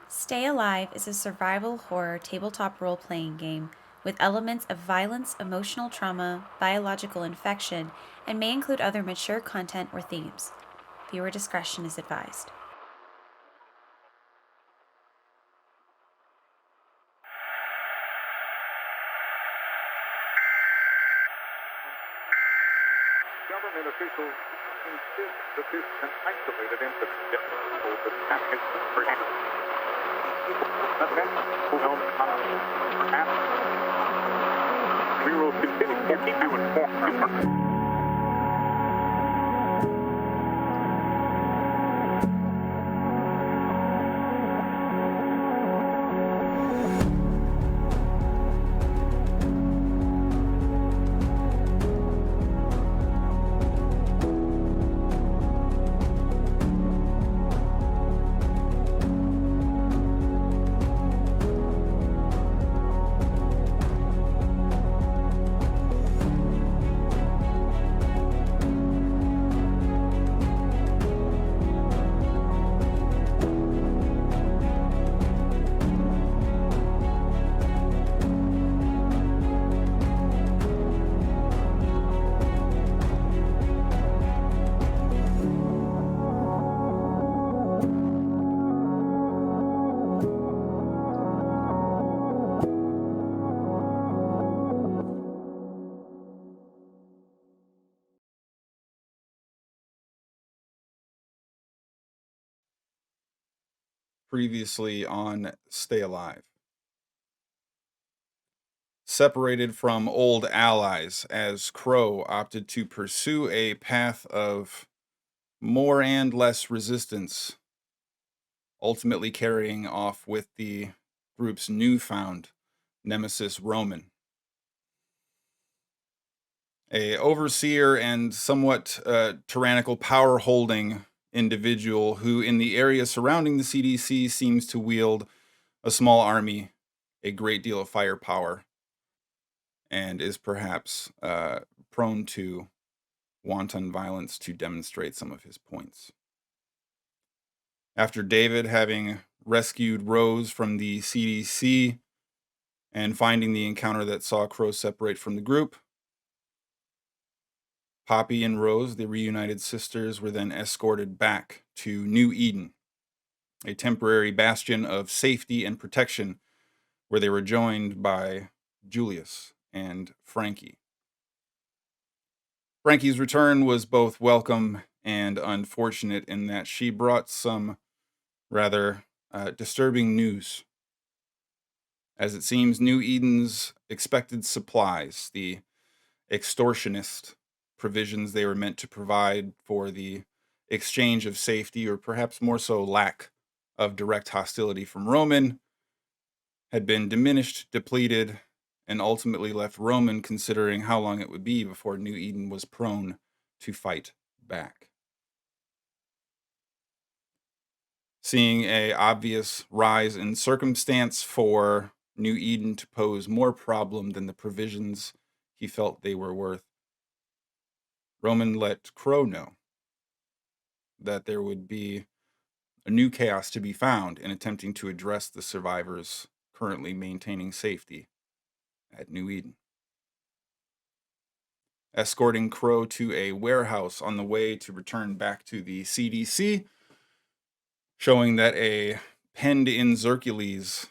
Stay Alive is a survival horror tabletop role playing game with elements of violence, emotional trauma, biological infection, and may include other mature content or themes. Viewer discretion is advised. Government officials insist that this is an isolated incident difficult to package for who knows perhaps we will continue to keep you informed. Previously on Stay Alive. Separated from old allies as Crow opted to pursue a path of more and less resistance, ultimately carrying off with the group's newfound nemesis Roman. A overseer and somewhat tyrannical power holding individual who, in the area surrounding the CDC, seems to wield a small army, a great deal of firepower, and is perhaps prone to wanton violence to demonstrate some of his points. After David having rescued Rose from the CDC and finding the encounter that saw Crow separate from the group, Poppy and Rose, the reunited sisters, were then escorted back to New Eden, a temporary bastion of safety and protection where they were joined by Julius and Frankie. Frankie's return was both welcome and unfortunate in that she brought some rather disturbing news. As it seems, New Eden's expected supplies, the extortionist provisions they were meant to provide for the exchange of safety, or perhaps more so lack of direct hostility from Roman, had been diminished, depleted, and ultimately left Roman considering how long it would be before New Eden was prone to fight back. Seeing a obvious rise in circumstance for New Eden to pose more problem than the provisions he felt they were worth, Roman let Crow know that there would be a new chaos to be found in attempting to address the survivors currently maintaining safety at New Eden. Escorting Crow to a warehouse on the way to return back to the CDC, showing that a penned-in Xercules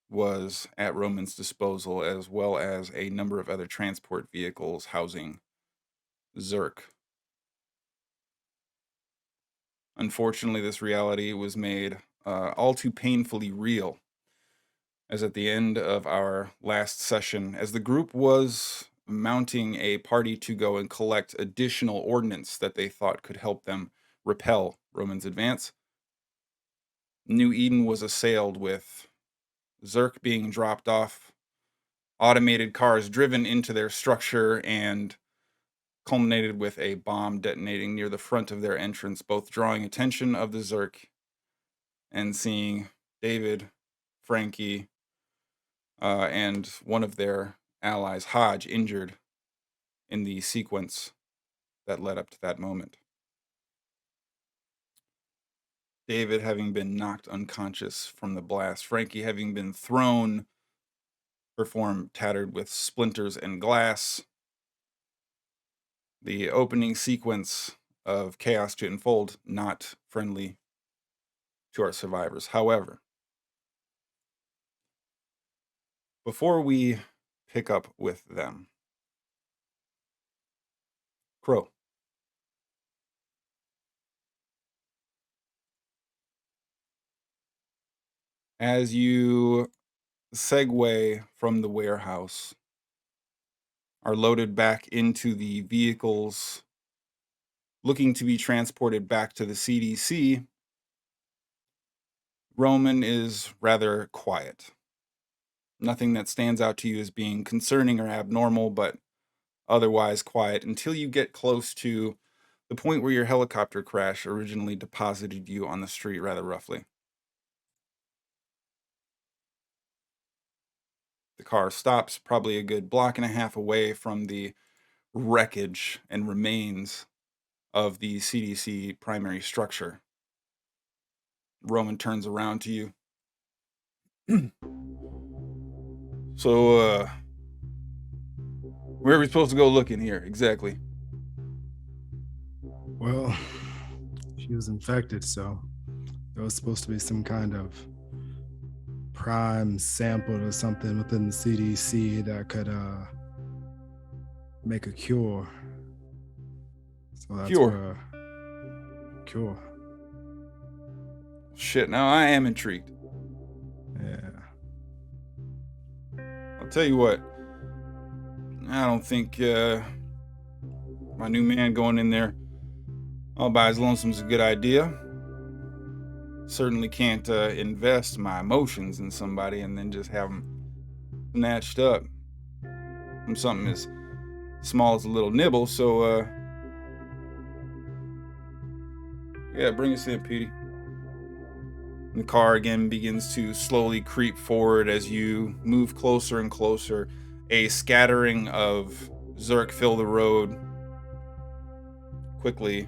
was at Roman's disposal, as well as a number of other transport vehicles housing Zerk. Unfortunately, this reality was made all too painfully real, as at the end of our last session, as the group was mounting a party to go and collect additional ordnance that they thought could help them repel Roman's advance, New Eden was assailed with Zerk being dropped off, automated cars driven into their structure, and culminated with a bomb detonating near the front of their entrance, both drawing attention of the Zerk and seeing David, Frankie, and one of their allies, Hodge, injured in the sequence that led up to that moment. David having been knocked unconscious from the blast, Frankie having been thrown, her form tattered with splinters and glass. The opening sequence of chaos to unfold, not friendly to our survivors. However, before we pick up with them, Crow, as you segue from the warehouse, are loaded back into the vehicles looking to be transported back to the CDC, Roman is rather quiet. Nothing that stands out to you as being concerning or abnormal, but otherwise quiet until you get close to the point where your helicopter crash originally deposited you on the street rather roughly. The car stops probably a good block and a half away from the wreckage and remains of the CDC primary structure. Roman turns around to you. So, where are we supposed to go looking here, exactly? Well, she was infected, so there was supposed to be some kind of prime sample or something within the CDC that could make a cure. So that's Cure? Cure. Shit, now I am intrigued. Yeah. I'll tell you what, I don't think my new man going in there all by his lonesome's a good idea. Certainly can't invest my emotions in somebody and then just have them snatched up from something as small as a little nibble. So, yeah, bring us in, Petey. And the car again begins to slowly creep forward as you move closer and closer. A scattering of Zerk fill the road, quickly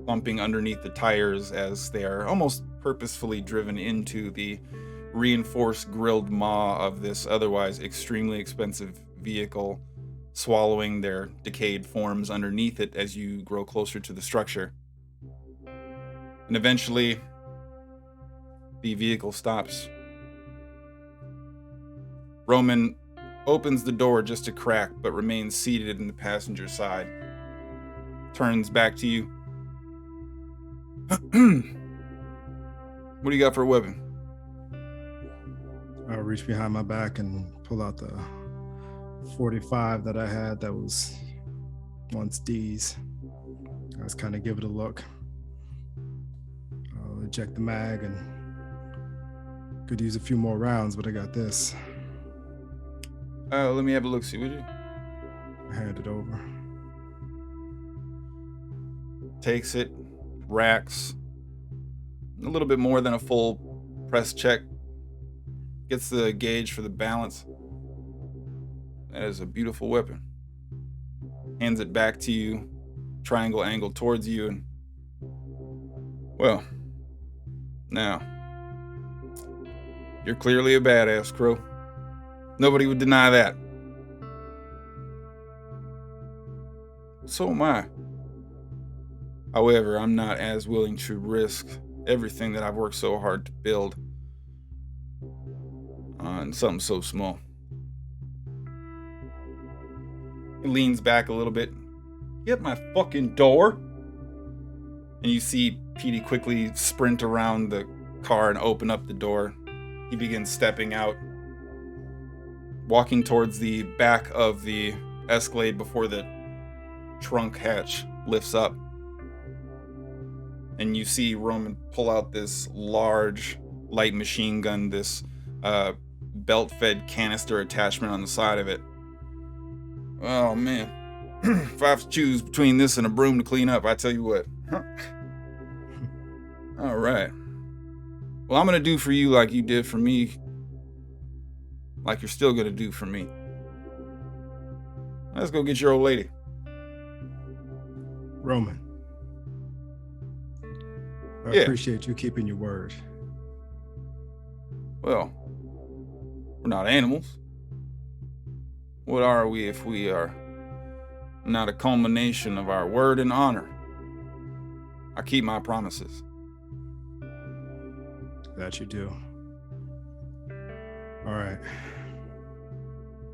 bumping underneath the tires as they are almost purposefully driven into the reinforced grilled maw of this otherwise extremely expensive vehicle, swallowing their decayed forms underneath it as you grow closer to the structure. And eventually, the vehicle stops. Roman opens the door just a crack, but remains seated in the passenger side. Turns back to you. What do you got for a weapon? I'll reach behind my back and pull out the 45 that I had that was once D's. I just kind of give it a look. I'll eject the mag and could use a few more rounds, but I got this. Let me have a look, see, would you? I hand it over. Takes it, racks a little bit more than a full press check, gets the gauge for the balance. That is a beautiful weapon. Hands it back to you, triangle angle towards you, and well, now you're clearly a badass, Crow. Nobody would deny that. So am I. However, I'm not as willing to risk everything that I've worked so hard to build on something so small. He leans back a little bit. Get my fucking door. And you see Petey quickly sprint around the car and open up the door. He begins stepping out, walking towards the back of the Escalade before the trunk hatch lifts up. And you see Roman pull out this large light machine gun, this belt-fed canister attachment on the side of it. Oh, man. If I have to choose between this and a broom to clean up, I tell you what. All right. Well, I'm going to do for you like you did for me, like you're still going to do for me. Let's go get your old lady. Roman, I Yeah. appreciate you keeping your word. Well, we're not animals. What are we if we are not a culmination of our word and honor? I keep my promises. That you do. All right.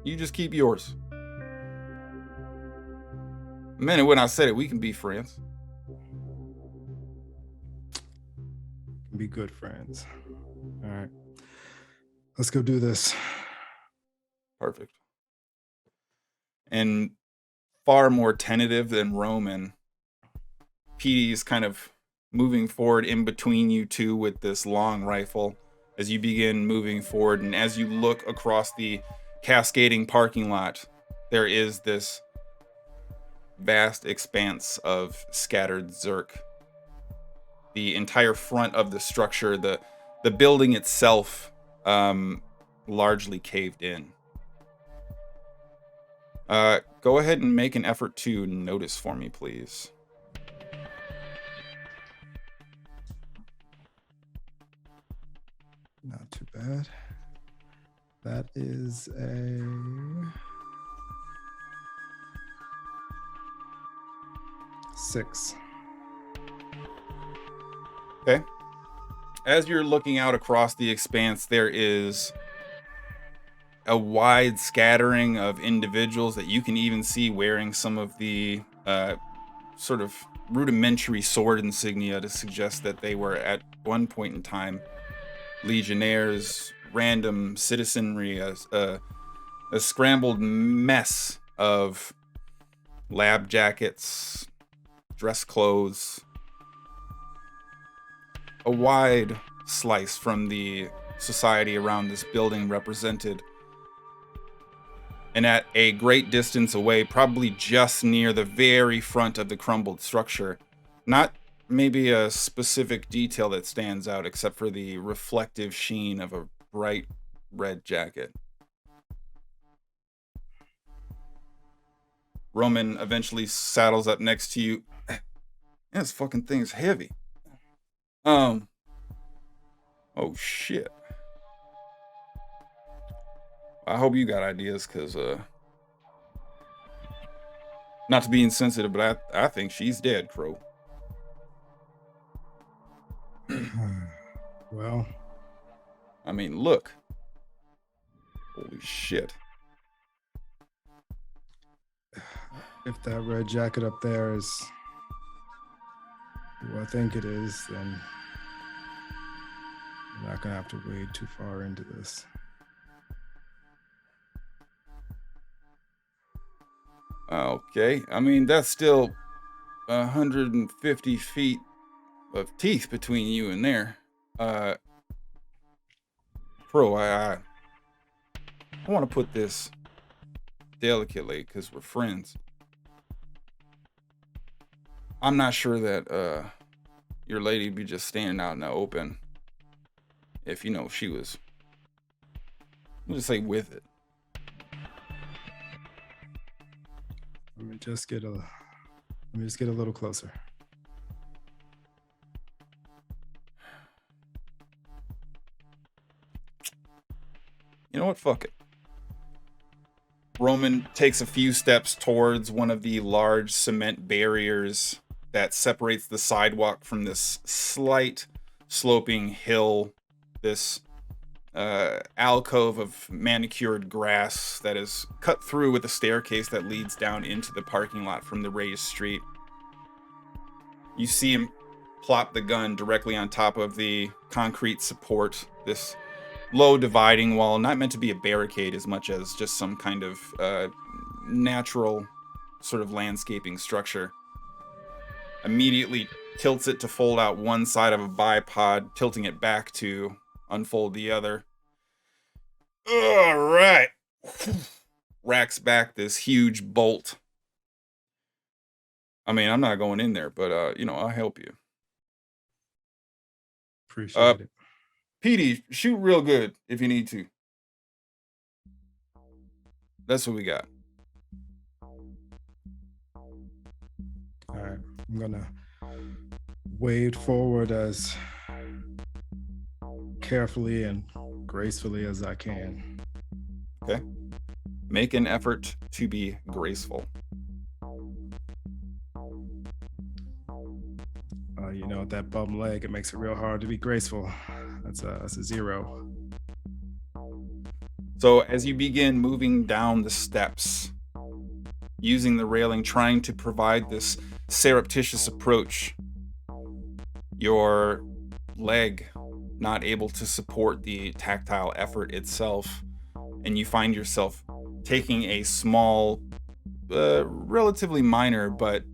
You just keep yours. The minute when I said it, we can be friends. Be good friends. All right. Let's go do this. Perfect. And far more tentative than Roman, Petey's kind of moving forward in between you two with this long rifle as you begin moving forward. And as you look across the cascading parking lot, there is this vast expanse of scattered Zerk. The entire front of the structure, the building itself, largely caved in. Go ahead and make an effort to notice for me, please. Not too bad. That is a 6. Okay. As you're looking out across the expanse, there is a wide scattering of individuals that you can even see wearing some of the sort of rudimentary sword insignia to suggest that they were at one point in time legionnaires, random citizenry, a scrambled mess of lab jackets, dress clothes, a wide slice from the society around this building represented. And at a great distance away, probably just near the very front of the crumbled structure, not maybe a specific detail that stands out except for the reflective sheen of a bright red jacket. Roman eventually saddles up next to you. This fucking thing's heavy. Oh shit. I hope you got ideas, cause not to be insensitive, but I think she's dead, Crow. Well, I mean, look. Holy shit. if that red jacket up there is who I think it is, then we're not gonna have to wade too far into this. Okay, I mean, that's still 150 feet of teeth between you and there. Crow, I want to put this delicately because we're friends. I'm not sure that your lady be just standing out in the open if, she was, we'll just say with it. Let me just get a little closer. You know what? Fuck it. Roman takes a few steps towards one of the large cement barriers that separates the sidewalk from this slight sloping hill, this alcove of manicured grass that is cut through with a staircase that leads down into the parking lot from the raised street. You see him plop the gun directly on top of the concrete support, this low dividing wall, not meant to be a barricade as much as just some kind of natural sort of landscaping structure. Immediately tilts it to fold out one side of a bipod, tilting it back to unfold the other. All right. Racks back this huge bolt. I mean, I'm not going in there, but I'll help you. Appreciate it. Petey, shoot real good if you need to. That's what we got. All right. I'm gonna wade forward as carefully and gracefully as I can. Okay. Make an effort to be graceful. You know, with that bum leg, it makes it real hard to be graceful. That's a 0. So as you begin moving down the steps, using the railing, trying to provide this surreptitious approach, your leg not able to support the tactile effort itself, and you find yourself taking a small, relatively minor, but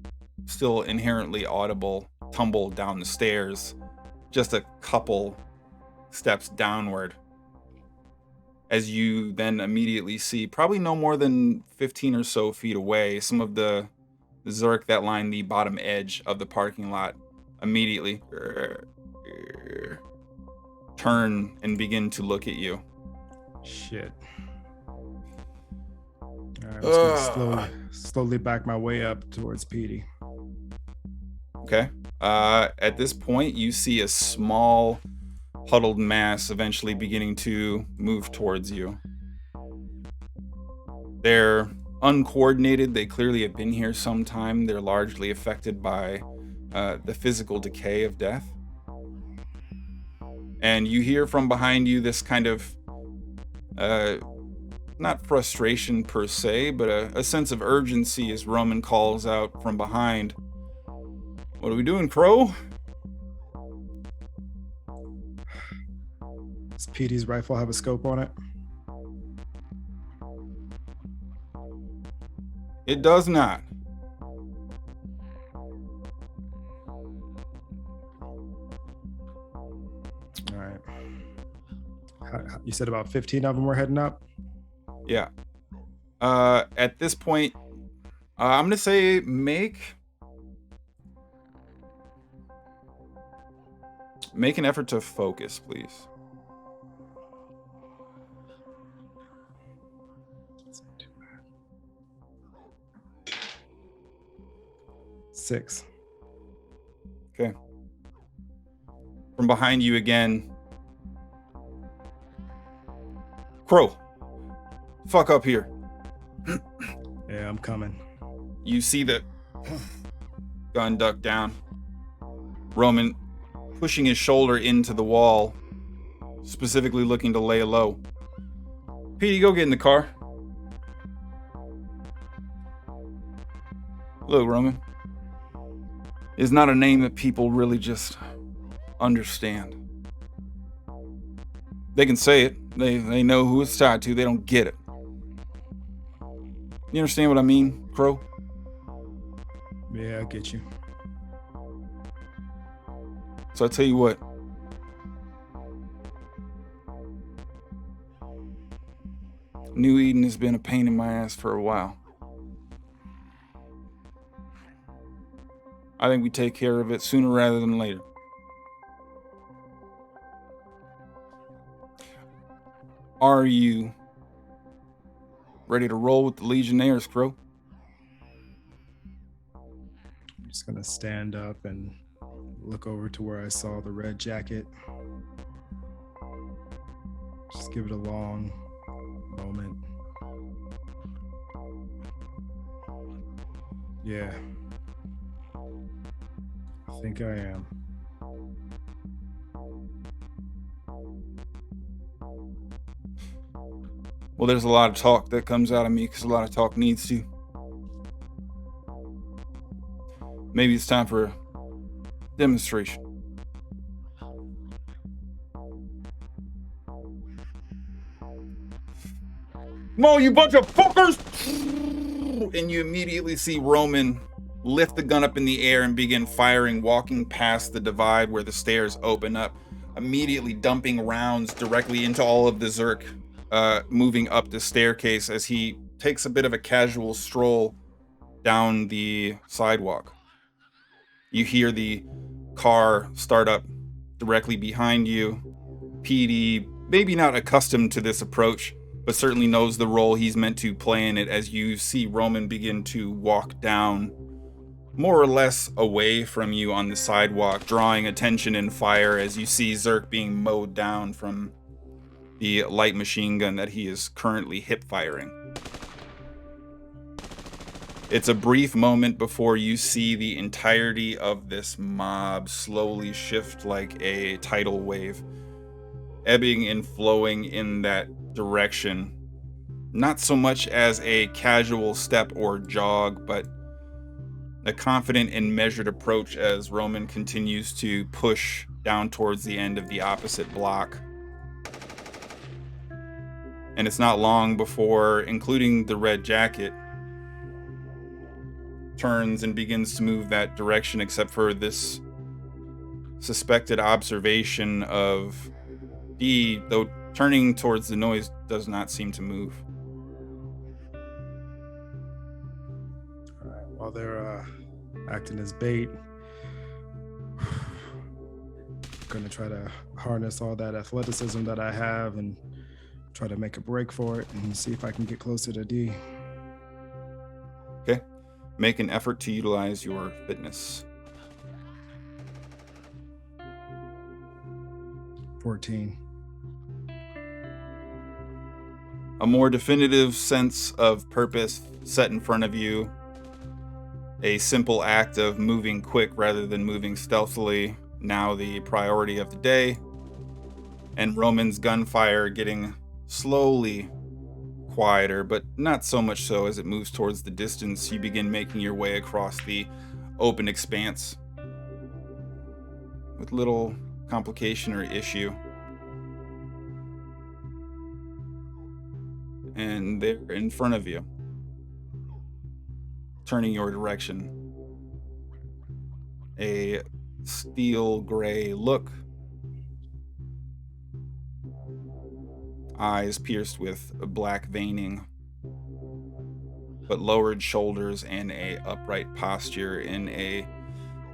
still inherently audible tumble down the stairs, just a couple steps downward, as you then immediately see, probably no more than 15 or so feet away, some of the Zerk that line the bottom edge of the parking lot immediately turn and begin to look at you. Shit. All right, I'm just gonna slowly back my way up towards Petey. Okay. At this point, you see a small, huddled mass eventually beginning to move towards you. They're uncoordinated. They clearly have been here some time. They're largely affected by the physical decay of death. And you hear from behind you this kind of, not frustration per se, but a sense of urgency as Roman calls out from behind. What are we doing, Crow? Does Petey's rifle have a scope on it? It does not. All right. You said about 15 of them were heading up? Yeah. At this point, I'm going to say make an effort to focus, please. Six. Okay. From behind you again. Crow. Fuck up here. Yeah, I'm coming. You see the gun duck down. Roman pushing his shoulder into the wall, specifically looking to lay low. Petey, go get in the car. Look, Roman. It's not a name that people really just understand. They can say it. They know who it's tied to. They don't get it. You understand what I mean, Crow? Yeah, I get you. So I tell you what. New Eden has been a pain in my ass for a while. I think we take care of it sooner rather than later. Are you ready to roll with the Legionnaires, Crow? I'm just gonna stand up and look over to where I saw the red jacket. Just give it a long moment. Yeah. I think I am. Well, there's a lot of talk that comes out of me because a lot of talk needs to. Maybe it's time for a demonstration. Come on, you bunch of fuckers! And you immediately see Roman lift the gun up in the air and begin firing, walking past the divide where the stairs open up, immediately dumping rounds directly into all of the Zerk moving up the staircase as he takes a bit of a casual stroll down the sidewalk. You hear the car start up directly behind you. PD, maybe not accustomed to this approach, but certainly knows the role he's meant to play in it as you see Roman begin to walk down more or less away from you on the sidewalk, drawing attention and fire as you see Zerk being mowed down from the light machine gun that he is currently hip firing. It's a brief moment before you see the entirety of this mob slowly shift like a tidal wave, ebbing and flowing in that direction. Not so much as a casual step or jog, but a confident and measured approach as Roman continues to push down towards the end of the opposite block. And it's not long before, including the red jacket, turns and begins to move that direction, except for this suspected observation of D, though turning towards the noise, does not seem to move. All right, while they're acting as bait, gonna try to harness all that athleticism that I have and try to make a break for it and see if I can get closer to D. Okay. Make an effort to utilize your fitness. 14. A more definitive sense of purpose set in front of you. A simple act of moving quick rather than moving stealthily, now the priority of the day. And Roman's gunfire getting slowly quieter, but not so much so as it moves towards the distance. You begin making your way across the open expanse with little complication or issue. And they're in front of you, turning your direction. A steel gray look, eyes pierced with black veining, but lowered shoulders and a upright posture in a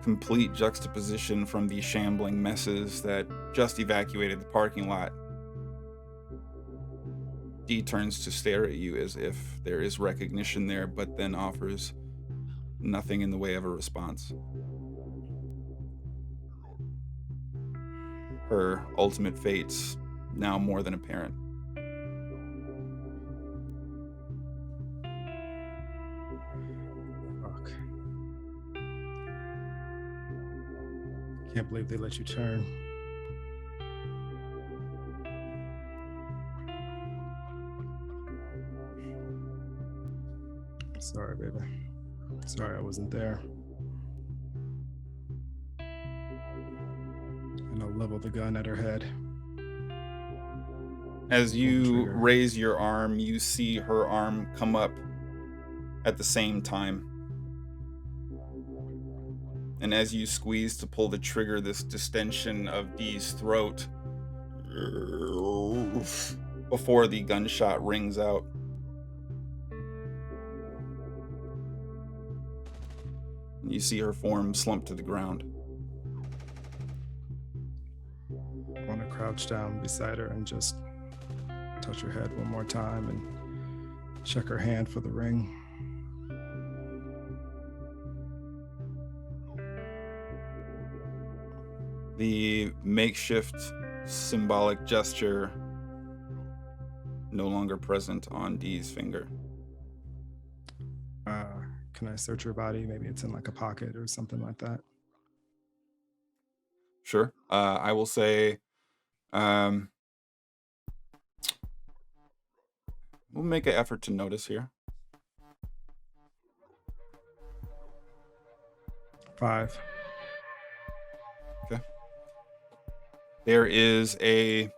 complete juxtaposition from the shambling messes that just evacuated the parking lot. D turns to stare at you as if there is recognition there, but then offers nothing in the way of a response. Her ultimate fate's now more than apparent. Fuck. Can't believe they let you turn. Sorry, baby. Sorry I wasn't there. And I'll level the gun at her head. As you Trigger. raise your arm, you see her arm come up at the same time. And as you squeeze to pull the trigger, this distension of Dee's throat before the gunshot rings out. You see her form slump to the ground. I want to crouch down beside her and just touch her head one more time and check her hand for the ring. The makeshift symbolic gesture no longer present on Dee's finger. Can I search her body? Maybe it's in like a pocket or something like that. Sure. I will say, we'll make an effort to notice here. 5. Okay. There is a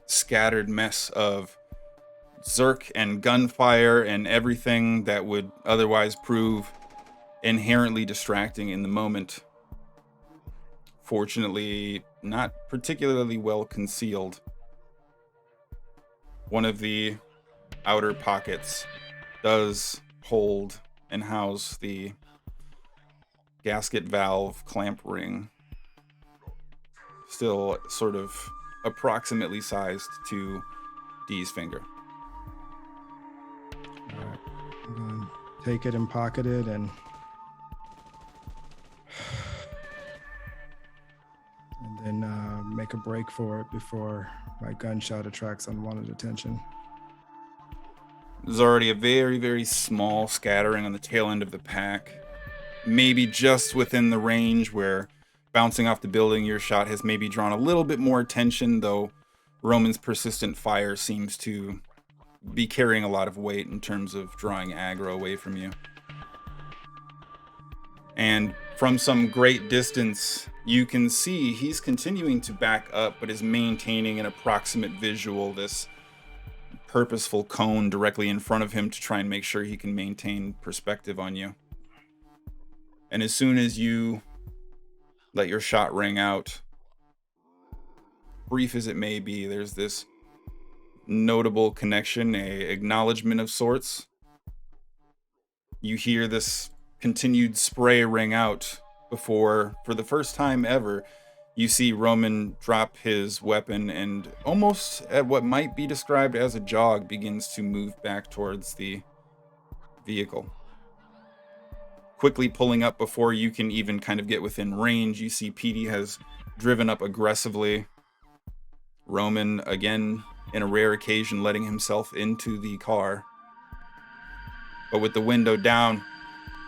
scattered mess of Zerk and gunfire and everything that would otherwise prove inherently distracting in the moment. Fortunately, not particularly well concealed. One of the outer pockets does hold and house the gasket valve clamp ring, still sort of approximately sized to Dee's finger. All right. I'm going to take it and pocket it and then make a break for it before my gunshot attracts unwanted attention. There's already a very, very small scattering on the tail end of the pack. Maybe just within the range where bouncing off the building, your shot has maybe drawn a little bit more attention, though Roman's persistent fire seems to be carrying a lot of weight in terms of drawing aggro away from you. And from some great distance, you can see he's continuing to back up, but is maintaining an approximate visual, this purposeful cone directly in front of him to try and make sure he can maintain perspective on you. And as soon as you let your shot ring out, brief as it may be, there's this notable connection, a acknowledgement of sorts. You hear this continued spray ring out before, for the first time ever, you see Roman drop his weapon and almost at what might be described as a jog begins to move back towards the vehicle. Quickly pulling up before you can even kind of get within range, you see Petey has driven up aggressively. Roman, again, in a rare occasion, letting himself into the car. But with the window down,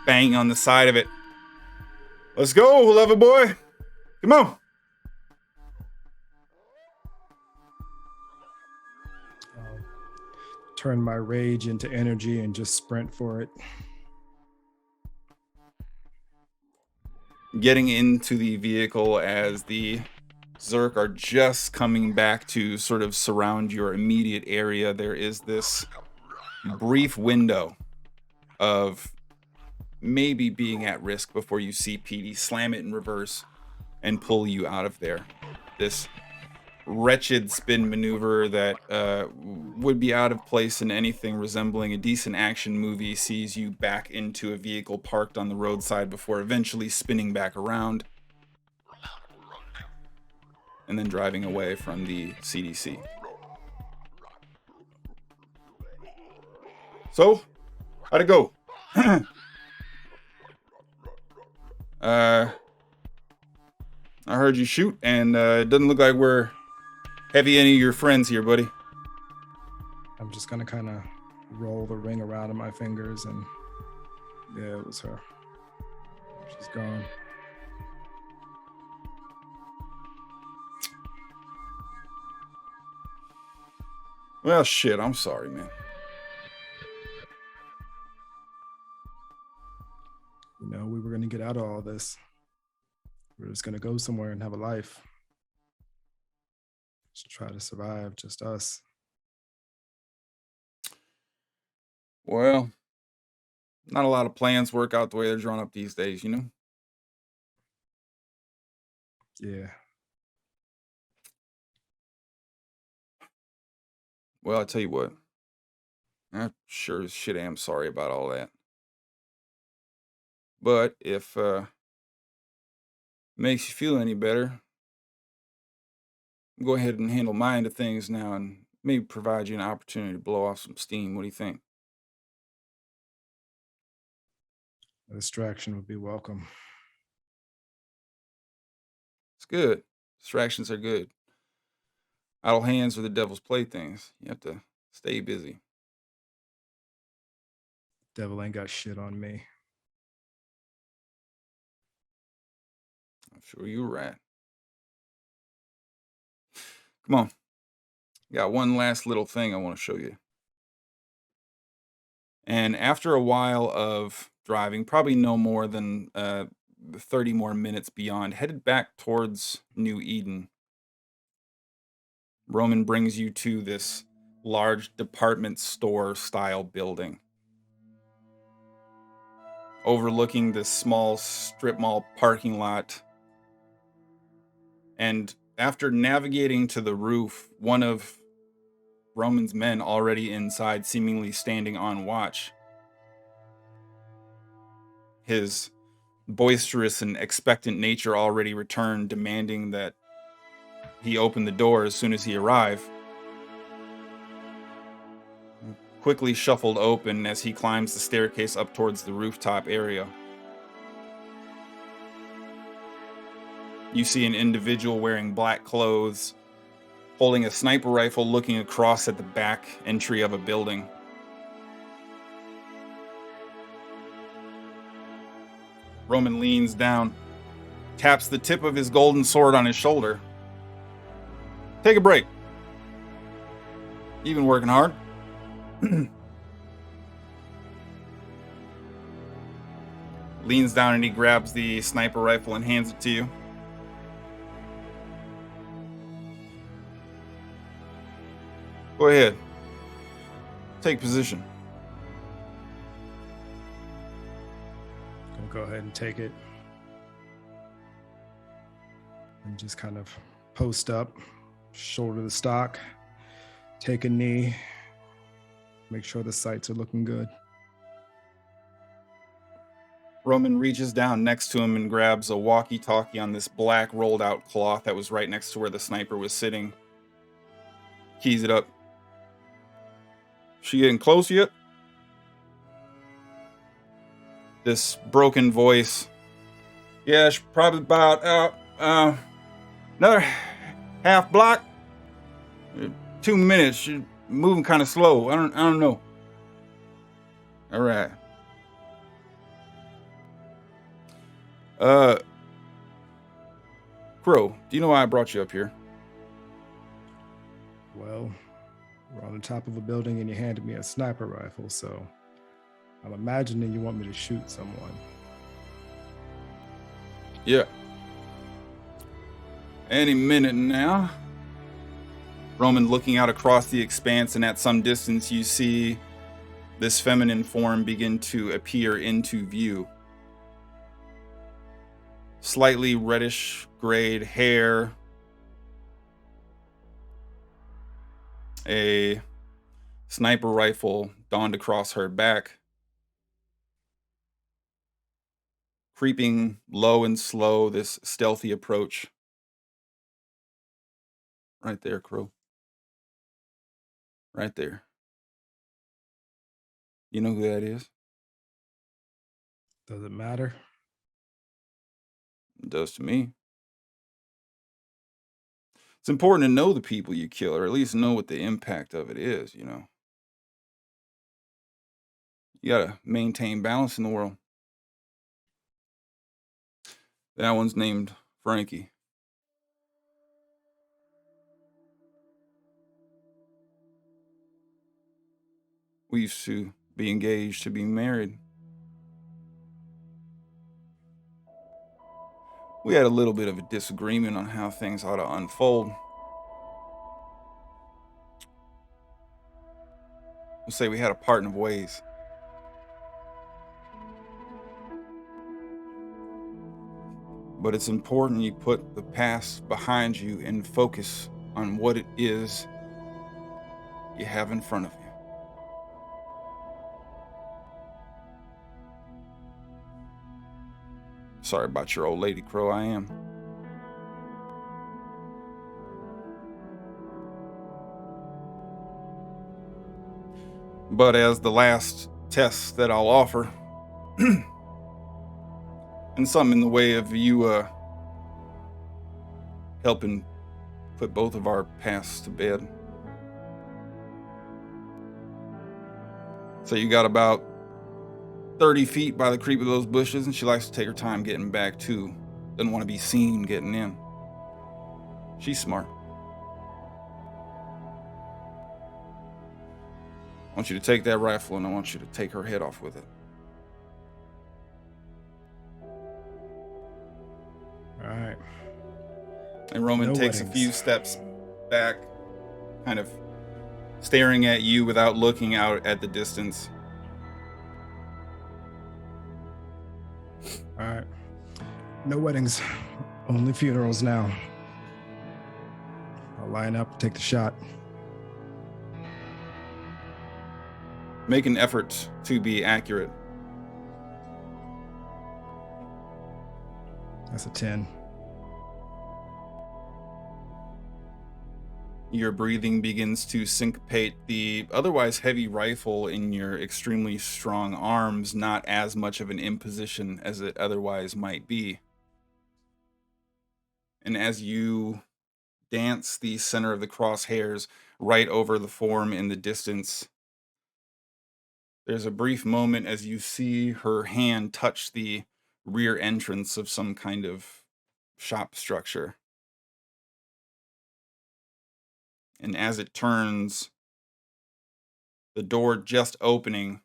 banging on the side of it. Let's go, lover boy. Come on. Turn my rage into energy and just sprint for it. Getting into the vehicle as the Zerk are just coming back to sort of surround your immediate area, there is this brief window of maybe being at risk before you see Petey slam it in reverse and pull you out of there. This wretched spin maneuver that would be out of place in anything resembling a decent action movie sees you back into a vehicle parked on the roadside before eventually spinning back around and then driving away from the CDC. So, how'd it go? I heard you shoot, and it doesn't look like we're heavy any of your friends here, buddy. I'm just gonna kind of roll the ring around in my fingers, and yeah, it was her. She's gone. Well, shit, I'm sorry, man. You know, we were gonna get out of all this. We were just gonna go somewhere and have a life. Just try to survive, just us. Well, not a lot of plans work out the way they're drawn up these days, you know? Yeah. Well, I tell you what. I sure as shit am sorry about all that. But if makes you feel any better, go ahead and handle my end of things now and maybe provide you an opportunity to blow off some steam. What do you think? A distraction would be welcome. It's good. Distractions are good. Idle hands are the devil's playthings. You have to stay busy. Devil ain't got shit on me. I'm sure you're right. Come on. Got one last little thing I want to show you. And after a while of driving, probably no more than 30 more minutes beyond, headed back towards New Eden, Roman brings you to this large department store style building overlooking this small strip mall parking lot. And after navigating to the roof, one of Roman's men already inside, seemingly standing on watch, his boisterous and expectant nature already returned, demanding that he open the door as soon as he arrived. Quickly shuffled open as he climbs the staircase up towards the rooftop area. You see an individual wearing black clothes, holding a sniper rifle, looking across at the back entry of a building. Roman leans down, taps the tip of his golden sword on his shoulder. Take a break. You've been working hard. Leans down and he grabs the sniper rifle and hands it to you. Go ahead. Take position. Gonna go ahead and take it. And just kind of post up, shoulder the stock, take a knee, make sure the sights are looking good. Roman reaches down next to him and grabs a walkie-talkie on this black rolled out cloth that was right next to where the sniper was sitting. Keys it up. She getting close yet? This broken voice. Yeah, she's probably about another half block. 2 minutes. She's moving kind of slow. I don't know. All right. Crow, do you know why I brought you up here? Well, we're on the top of a building and you handed me a sniper rifle, so I'm imagining you want me to shoot someone. Yeah. Any minute now. Roman looking out across the expanse, and at some distance you see this feminine form begin to appear into view. Slightly reddish grayed hair. A sniper rifle donned across her back. Creeping low and slow, this stealthy approach. Right there, Crow. Right there. You know who that is? Does it matter? It does to me. It's important to know the people you kill, or at least know what the impact of it is, you know. You gotta maintain balance in the world. That one's named Frankie. We used to be engaged to be married. We had a little bit of a disagreement on how things ought to unfold. We'll say we had a parting of ways. But it's important you put the past behind you and focus on what it is you have in front of you. Sorry about your old lady, Crow, I am. But as the last test that I'll offer, and something in the way of you helping put both of our pasts to bed. So you got about 30 feet by the creep of those bushes, and she likes to take her time getting back too. Doesn't want to be seen getting in. She's smart. I want you to take that rifle and I want you to take her head off with it. All right. And Roman No takes weddings. a few steps back, kind of staring at you without looking out at the distance. All right. No weddings, only funerals now. I'll line up, take the shot. Make an effort to be accurate. That's a 10. Your breathing begins to syncopate the otherwise heavy rifle in your extremely strong arms, not as much of an imposition as it otherwise might be. And as you dance the center of the crosshairs right over the form in the distance, there's a brief moment as you see her hand touch the rear entrance of some kind of shop structure. And as it turns, the door just opening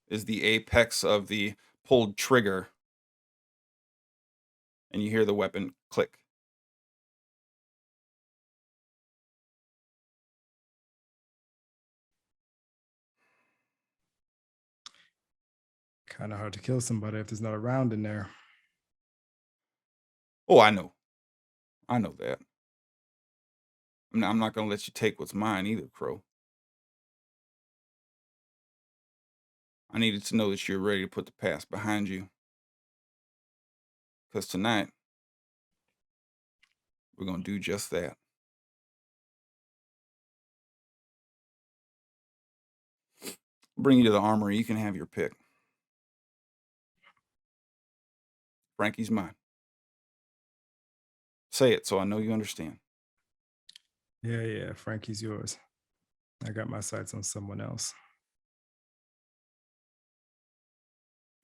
is the apex of the pulled trigger, and you hear the weapon click. Kind of hard to kill somebody if there's not a round in there. Oh, I know. I know that. I'm not going to let you take what's mine either, Crow. I needed to know that you're ready to put the past behind you. Because tonight, we're going to do just that. Bring you to the armory. You can have your pick. Frankie's mine. Say it so I know you understand. Yeah, Frankie's yours. I got my sights on someone else.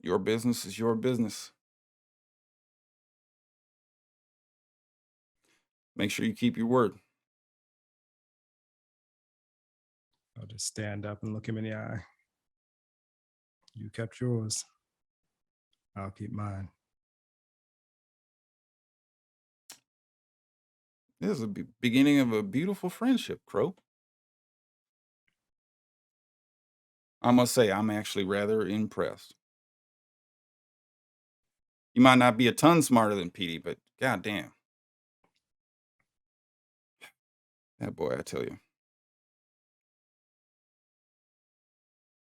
Your business is your business. Make sure you keep your word. I'll just stand up and look him in the eye. You kept yours. I'll keep mine. This is the beginning of a beautiful friendship, Crow. I must say, I'm actually rather impressed. You might not be a ton smarter than Petey, but goddamn. That boy, I tell you.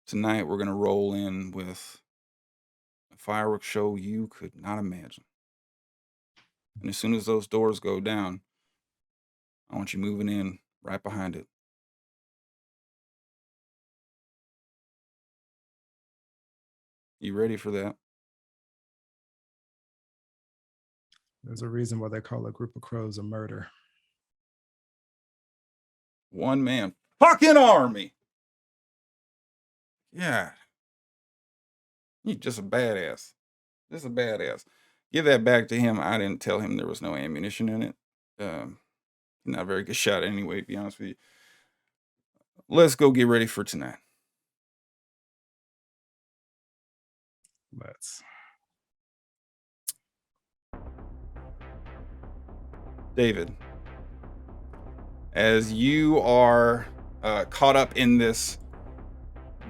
Tonight, we're going to roll in with a fireworks show you could not imagine. And as soon as those doors go down, I want you moving in right behind it. You ready for that? There's a reason why they call a group of crows a murder. One man fucking army. Yeah. You're just a badass. Just a badass. Give that back to him. I didn't tell him there was no ammunition in it. Not a very good shot anyway, to be honest with you. Let's go get ready for tonight. Let's. David, as you are caught up in this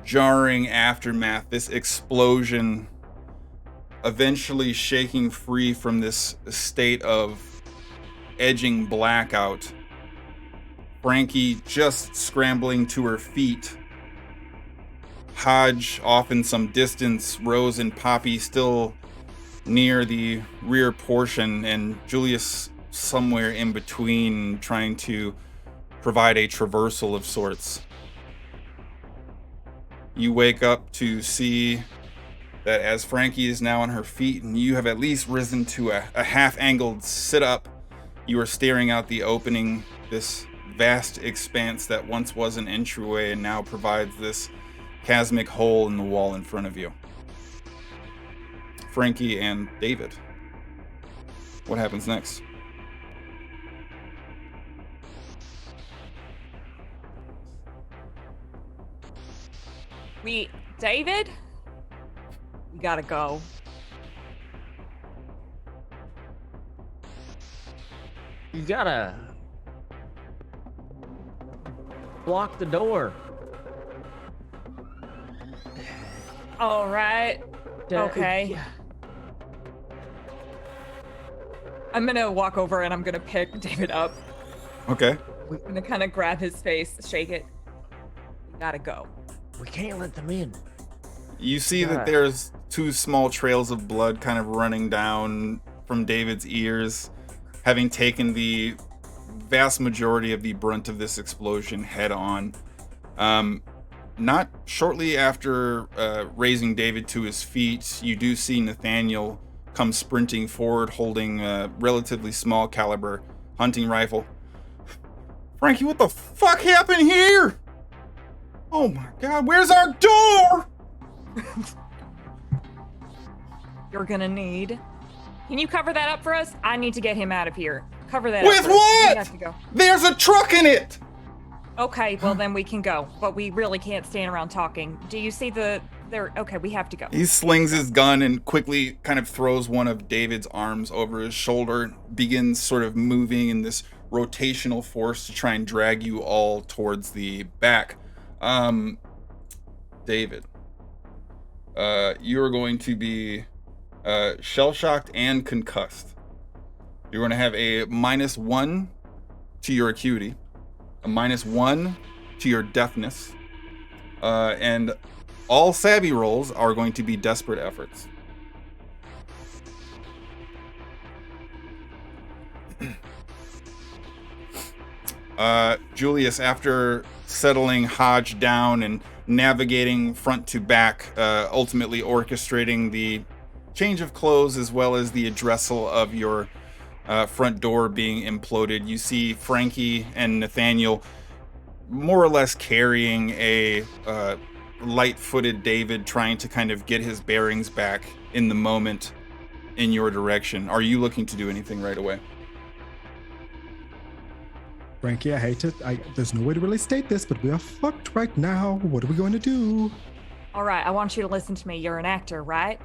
jarring aftermath, this explosion, eventually shaking free from this state of edging blackout, Frankie just scrambling to her feet, Hodge off in some distance, Rose and Poppy still near the rear portion, and Julius somewhere in between, trying to provide a traversal of sorts. You wake up to see that as Frankie is now on her feet and you have at least risen to a half-angled sit-up, you are staring out the opening, this vast expanse that once was an entryway and now provides this chasmic hole in the wall in front of you. Frankie and David, what happens next? David? We gotta go. You gotta block the door. All right. Okay. Yeah. I'm gonna walk over and I'm gonna pick David up. Okay. I'm gonna kind of grab his face, shake it. We gotta go. We can't let them in. You see that there's two small trails of blood kind of running down from David's ears, having taken the vast majority of the brunt of this explosion head on. Not shortly after raising David to his feet, you do see Nathaniel comes sprinting forward, holding a relatively small caliber hunting rifle. Frankie, what the fuck happened here? Oh my God, where's our door? You're gonna need. Can you cover that up for us? I need to get him out of here. Cover that With up. With what? We have what? to go. There's a truck in it. Okay, well then we can go, but we really can't stand around talking. Do you see the? There. Okay, we have to go. He slings his gun and quickly kind of throws one of David's arms over his shoulder, begins sort of moving in this rotational force to try and drag you all towards the back. David, you are going to be shell-shocked and concussed. You're going to have a -1 to your acuity, a -1 to your deafness, and all savvy rolls are going to be desperate efforts. Julius, after settling Hodge down and navigating front to back, ultimately orchestrating the change of clothes as well as the addressal of your front door being imploded, you see Frankie and Nathaniel more or less carrying a light-footed David, trying to kind of get his bearings back in the moment in your direction. Are you looking to do anything right away? Frankie, I hate it. There's no way to really state this, but we are fucked right now. What are we going to do? All right, I want you to listen to me. You're an actor, right?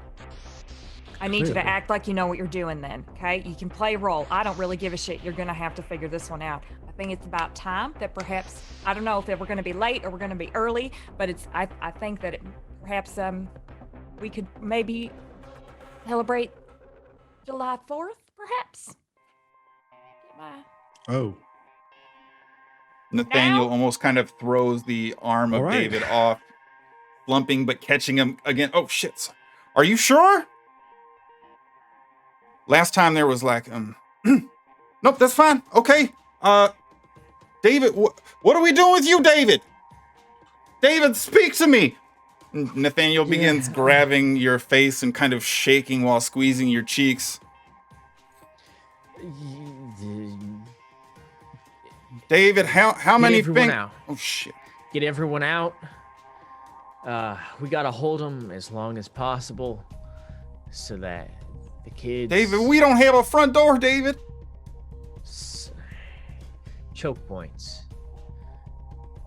I need you to Clearly. act like you know what you're doing then, okay? You can play a role. I don't really give a shit. You're gonna have to figure this one out. I think it's about time that perhaps, I don't know if we're gonna be late or we're gonna be early, but I think that perhaps we could maybe celebrate July 4th, perhaps? Get my... Oh, Nathaniel Now? almost kind of throws the arm of All right. David off, slumping but catching him again. Oh shit! Are you sure? Last time there was like, nope, that's fine. Okay, David, what are we doing with you, David? David, speak to me. Nathaniel begins grabbing your face and kind of shaking while squeezing your cheeks. David, how many everyone things? out. Oh shit! Get everyone out. We gotta hold them as long as possible so that the kids... David, we don't have a front door, David. Choke points.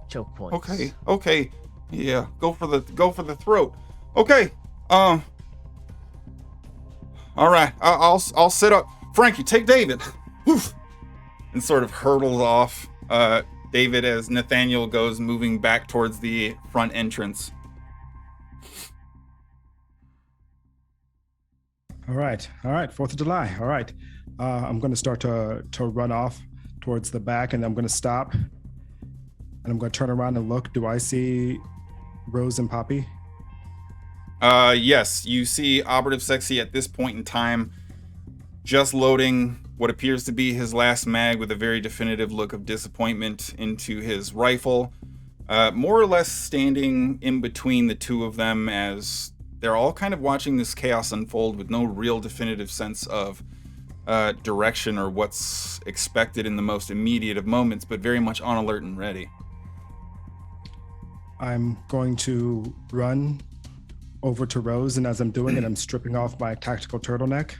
Choke points. Okay. Yeah, go for the throat. Okay. All right. I'll sit up. Frankie, take David. Woof. And sort of hurdles off David as Nathaniel goes moving back towards the front entrance. all right. 4th of July. All right. I'm going to start to run off towards the back, and I'm going to stop. And I'm going to turn around and look. Do I see Rose and Poppy? Yes, you see Operative Sexy at this point in time just loading what appears to be his last mag with a very definitive look of disappointment into his rifle, more or less standing in between the two of them as they're all kind of watching this chaos unfold with no real definitive sense of direction or what's expected in the most immediate of moments, but very much on alert and ready. I'm going to run over to Rose, and as I'm doing it, I'm stripping off my tactical turtleneck,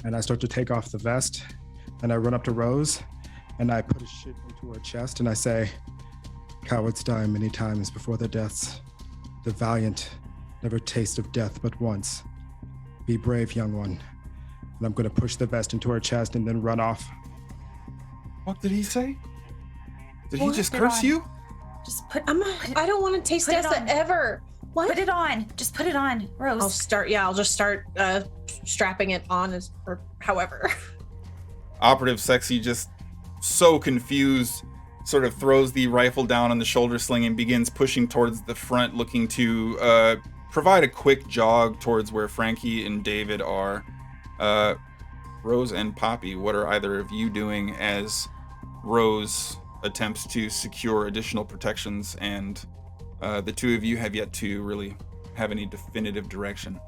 and I start to take off the vest, and I run up to Rose, and I put a shit into her chest, and I say, "Cowards die many times before their deaths. The valiant never taste of death but once. Be brave, young one." And I'm going to push the vest into her chest and then run off. What did he say? Did he What? just Put curse on. you? Just put. I don't want to taste Put it death on. ever. What? Put it on. Just put it on, Rose. I'll just start strapping it on or however. Operative Sexy, just so confused, sort of throws the rifle down on the shoulder sling and begins pushing towards the front, looking to provide a quick jog towards where Frankie and David are. Rose and Poppy, what are either of you doing as Rose attempts to secure additional protections and the two of you have yet to really have any definitive direction?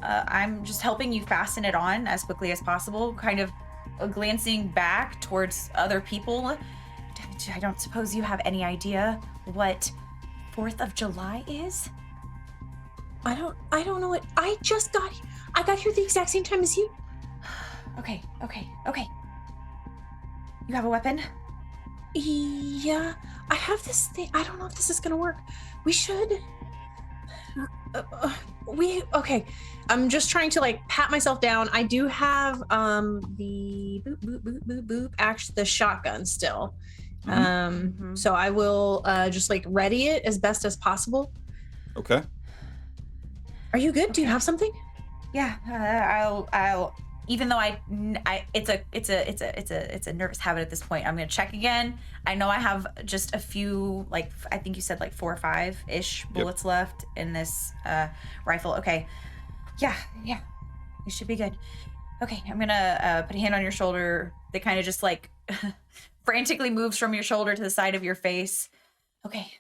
I'm just helping you fasten it on as quickly as possible, kind of glancing back towards other people. I don't suppose you have any idea what 4th of July is? I don't know what. I got here the exact same time as you. Okay. You have a weapon? Yeah, I have this thing. I don't know if this is gonna work. We should. Okay. I'm just trying to like pat myself down. I do have the boop actually the shotgun still. So I will just like ready it as best as possible. Okay. Are you good? Okay. Do you have something? Yeah, I'll even though it's a nervous habit at this point. I'm gonna check again. I know I have just a few, like I think you said like 4 or 5-ish bullets left in this rifle. Okay, yeah, you should be good. Okay, I'm gonna put a hand on your shoulder that kind of just like frantically moves from your shoulder to the side of your face. Okay,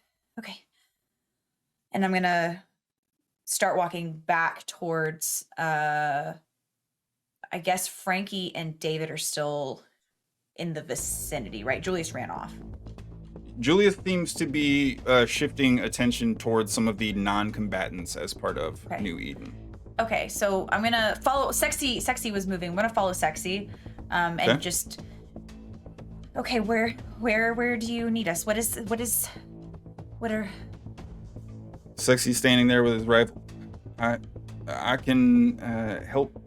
and I'm gonna start walking back towards I guess Frankie and David are still in the vicinity, right? Julius ran off. Julius seems to be shifting attention towards some of the non-combatants as part of New Eden. Okay, so I'm gonna follow Sexy. Sexy was moving. I'm gonna follow Sexy, and just. Okay, where do you need us? What are? Sexy standing there with his rifle. I can help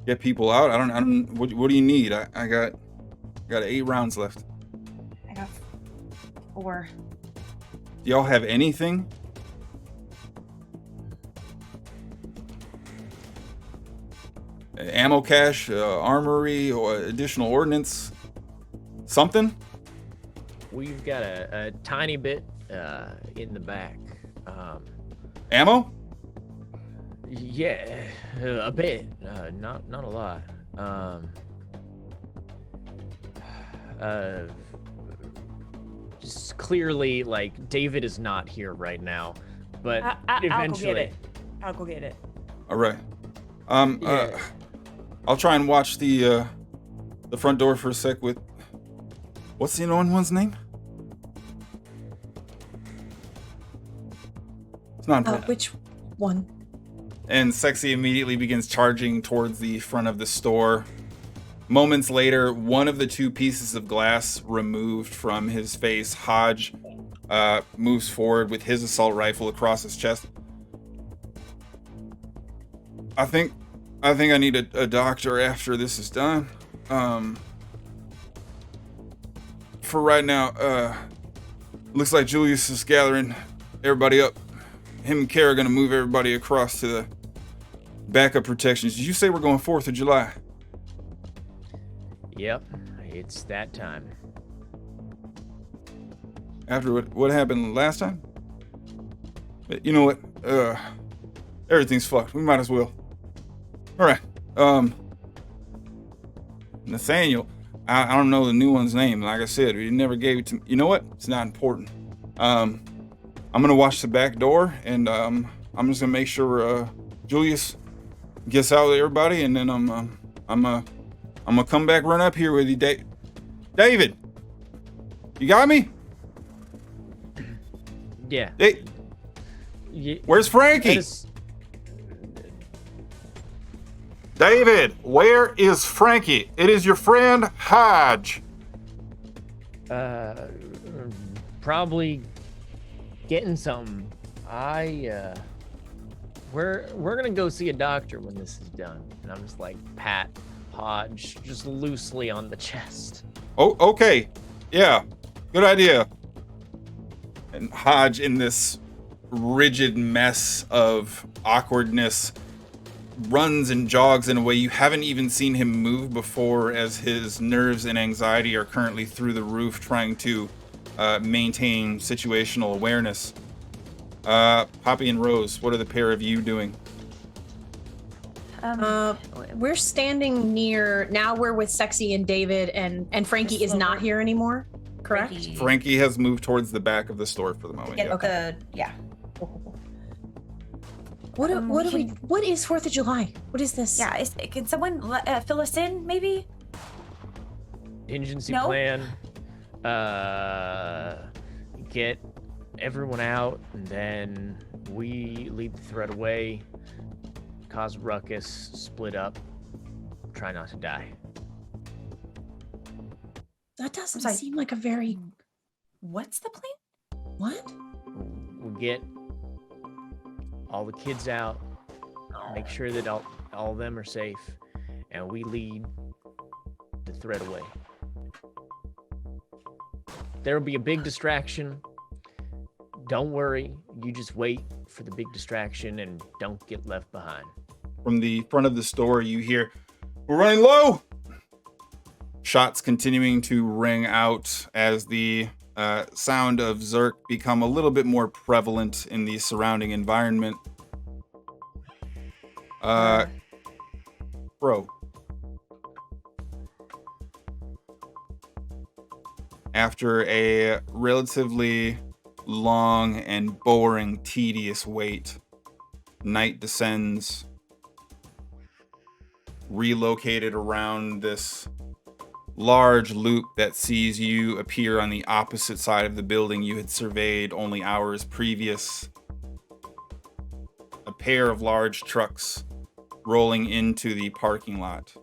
get people out. I don't. What do you need? I got 8 rounds left. I got 4. Do y'all have anything? Ammo cache, armory, or additional ordnance? Something? We've got a tiny bit in the back. Ammo? Yeah, a bit. Not a lot. Just clearly, like, David is not here right now, but eventually. I'll go get it. All right. I'll try and watch the front door for a sec with. What's the other one's name? It's not important. Which one? And Sexy immediately begins charging towards the front of the store. Moments later, one of the 2 pieces of glass removed from his face, Hodge moves forward with his assault rifle across his chest. I think I need a doctor after this is done. For right now, looks like Julius is gathering everybody up. Him and Kara are gonna move everybody across to the backup protections. Did you say we're going 4th of July? Yep, it's that time. After what happened last time? But you know what? Everything's fucked. We might as well. All right. Nathaniel. I don't know the new one's name. Like I said, we never gave it to me. You know what? It's not important. I'm gonna watch the back door, and I'm just gonna make sure Julius gets out with everybody, and then I'm gonna come back, run up here with you, David. You got me? Yeah. Where's Frankie? David, where is Frankie? It is your friend Hodge. Probably getting something. We're gonna go see a doctor when this is done. And I'm just like pat Hodge just loosely on the chest. Oh, okay. Yeah, good idea. And Hodge, in this rigid mess of awkwardness, runs and jogs in a way you haven't even seen him move before, as his nerves and anxiety are currently through the roof, trying to maintain situational awareness. Poppy and Rose, what are the pair of you doing? We're standing near. Now we're with Sexy and David, and Frankie is not here anymore. Correct. Frankie has moved towards the back of the store for the moment. Yeah. What we what is 4th of July? What is this? Yeah, can someone fill us in, maybe? Contingency No? plan. Get everyone out, and then we lead the threat away, cause a ruckus, split up, try not to die. That doesn't sorry. seem like a very... What's the plan? What? We'll get all the kids out, make sure that all of them are safe, and we lead the threat away. There will be a big distraction. Don't worry, you just wait for the big distraction and don't get left behind. From the front of the store, you hear, "We're running low!" Shots continuing to ring out as the sound of Zerk become a little bit more prevalent in the surrounding environment. Bro. After a relatively long and boring, tedious wait, night descends, relocated around this large loop that sees you appear on the opposite side of the building you had surveyed only hours previous. A pair of large trucks rolling into the parking lot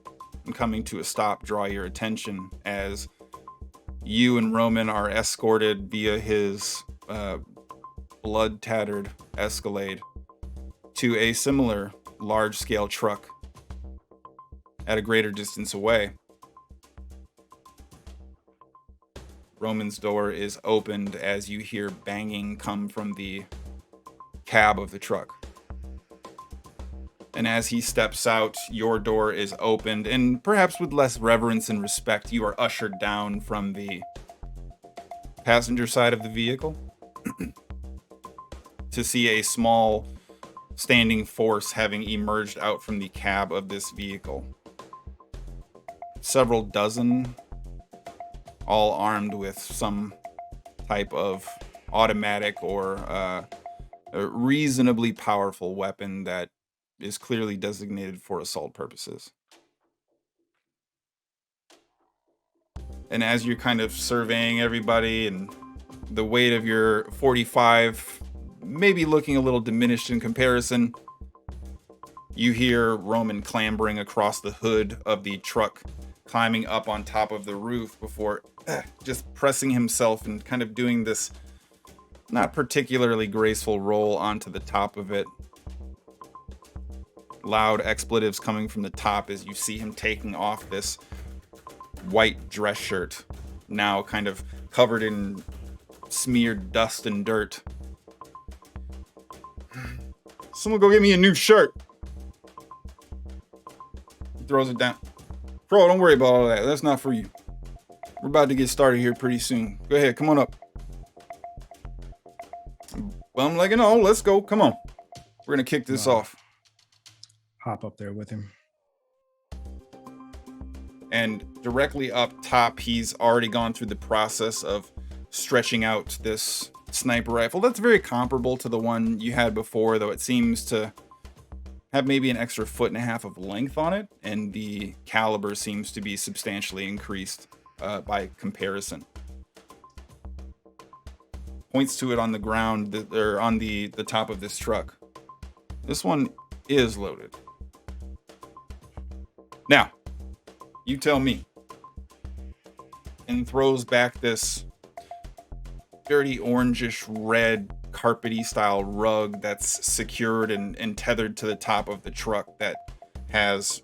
and coming to a stop draw your attention as you and Roman are escorted via his blood-tattered Escalade to a similar large-scale truck at a greater distance away. Roman's door is opened as you hear banging come from the cab of the truck. And as he steps out, your door is opened, and perhaps with less reverence and respect, you are ushered down from the passenger side of the vehicle to see a small standing force having emerged out from the cab of this vehicle. Several dozen, all armed with some type of automatic or a reasonably powerful weapon that is clearly designated for assault purposes. And as you're kind of surveying everybody and the weight of your 45 maybe looking a little diminished in comparison, you hear Roman clambering across the hood of the truck, climbing up on top of the roof before just pressing himself and kind of doing this not particularly graceful roll onto the top of it. Loud expletives coming from the top as you see him taking off this white dress shirt, now kind of covered in smeared dust and dirt. "Someone go get me a new shirt." He throws it down. "Bro, don't worry about all that. That's not for you. We're about to get started here pretty soon. Go ahead, come on up." I'm like, "No, let's go. Come on. We're gonna kick this off." Hop up there with him. And directly up top, he's already gone through the process of stretching out this sniper rifle. That's very comparable to the one you had before, though it seems to have maybe an extra 1.5 feet of length on it, and the caliber seems to be substantially increased by comparison. Points to it on the ground, or on the top of this truck. This one is loaded. Now, you tell me. And throws back this dirty orangish red carpety style rug that's secured and tethered to the top of the truck that has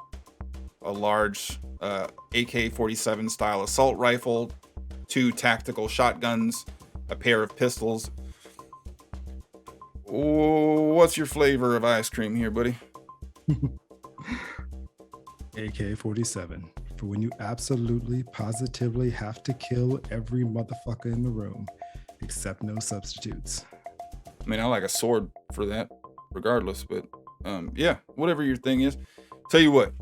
a large AK-47 style assault rifle, 2 tactical shotguns, a pair of pistols. What's your flavor of ice cream here, buddy? AK-47 for when you absolutely, positively have to kill every motherfucker in the room, except no substitutes. I mean, I like a sword for that, regardless, but yeah, whatever your thing is. Tell you what,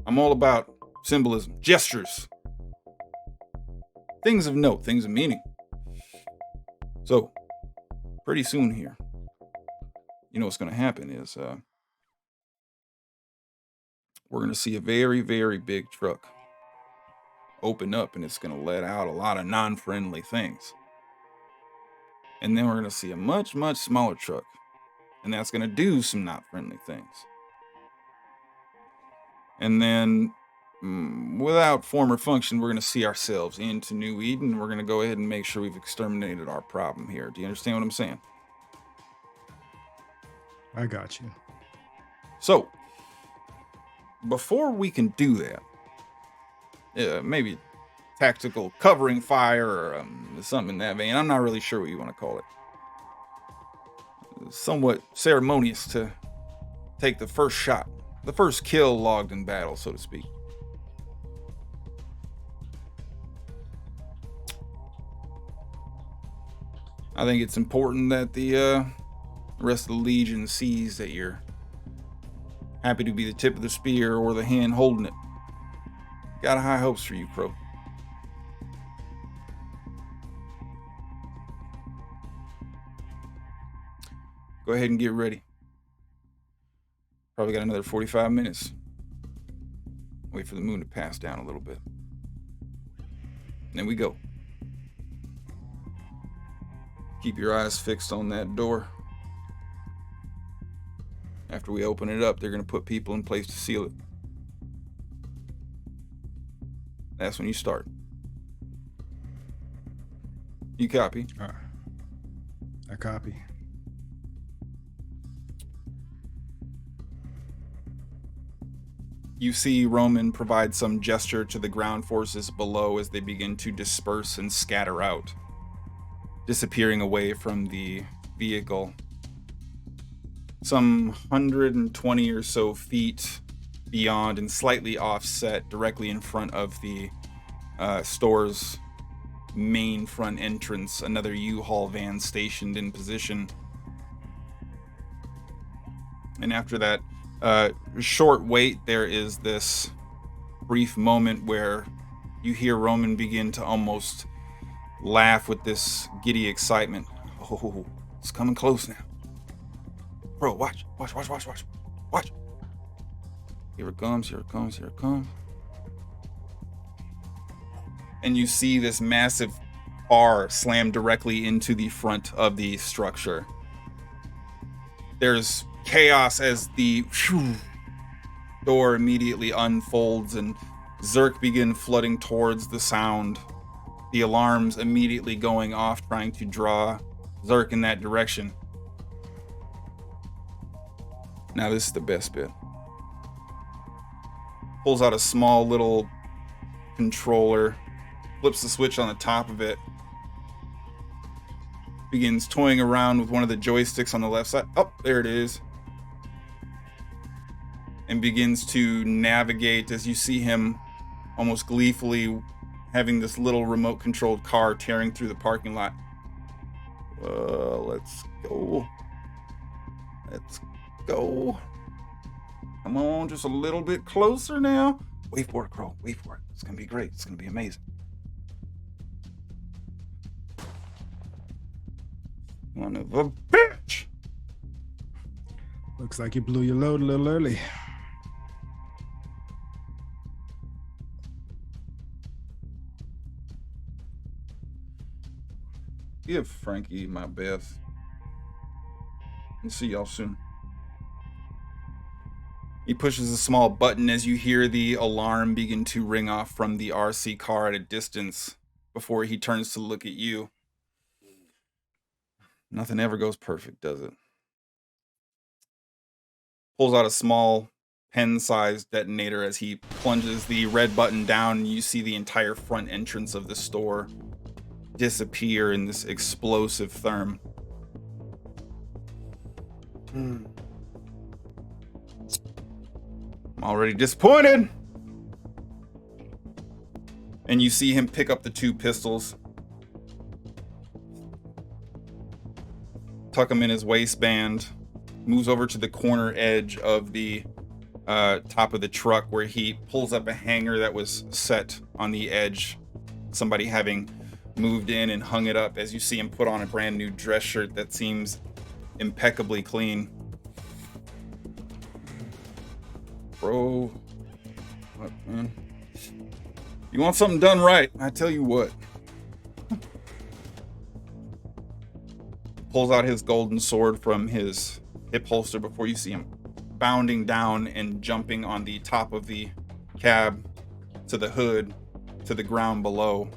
I'm all about symbolism, gestures, things of note, things of meaning. So, pretty soon here, you know what's going to happen is we're going to see a very, very big truck open up, and it's going to let out a lot of non-friendly things. And then we're going to see a much, much smaller truck, and that's going to do some not friendly things. And then, without form or function, we're going to see ourselves into New Eden. We're going to go ahead and make sure we've exterminated our problem here. Do you understand what I'm saying? I got you. So, before we can do that, maybe tactical covering fire or something in that vein. I'm not really sure what you want to call it. Somewhat ceremonious to take the first shot, the first kill logged in battle, so to speak. I think it's important that the rest of the Legion sees that you're happy to be the tip of the spear or the hand holding it. Got high hopes for you, Crow. Go ahead and get ready. Probably got another 45 minutes. Wait for the moon to pass down a little bit. Then we go. Keep your eyes fixed on that door. After we open it up, they're going to put people in place to seal it. That's when you start. You copy? I copy. You see Roman provide some gesture to the ground forces below as they begin to disperse and scatter out, disappearing away from the vehicle. Some 120 or so feet beyond and slightly offset directly in front of the store's main front entrance, another U-Haul van stationed in position. And after that short wait, there is this brief moment where you hear Roman begin to almost laugh with this giddy excitement. Oh, it's coming close now. Bro, watch. Here it comes. And you see this massive bar slam directly into the front of the structure. There's chaos as the door immediately unfolds and Zerk begin flooding towards the sound. The alarms immediately going off, trying to draw Zerk in that direction. Now this is the best bit. Pulls out a small little controller, flips the switch on the top of it, begins toying around with one of the joysticks on the left side. Oh, there it is. And begins to navigate as you see him almost gleefully having this little remote controlled car tearing through the parking lot. Let's go. Come on, just a little bit closer now. Wait for it, Crow. Wait for it. It's going to be great. It's going to be amazing. Son of a bitch. Looks like you blew your load a little early. Give Frankie my best. And see y'all soon. He pushes a small button as you hear the alarm begin to ring off from the RC car at a distance before he turns to look at you. Nothing ever goes perfect, does it? Pulls out a small pen-sized detonator as he plunges the red button down, and you see the entire front entrance of the store disappear in this explosive therm. I'm already disappointed. And you see him pick up the two pistols, tuck them in his waistband, moves over to the corner edge of the top of the truck where he pulls up a hanger that was set on the edge, somebody having moved in and hung it up, as you see him put on a brand new dress shirt that seems impeccably clean. Bro, what, man? You want something done right? I tell you what. Pulls out his golden sword from his hip holster before you see him bounding down and jumping on the top of the cab to the hood to the ground below.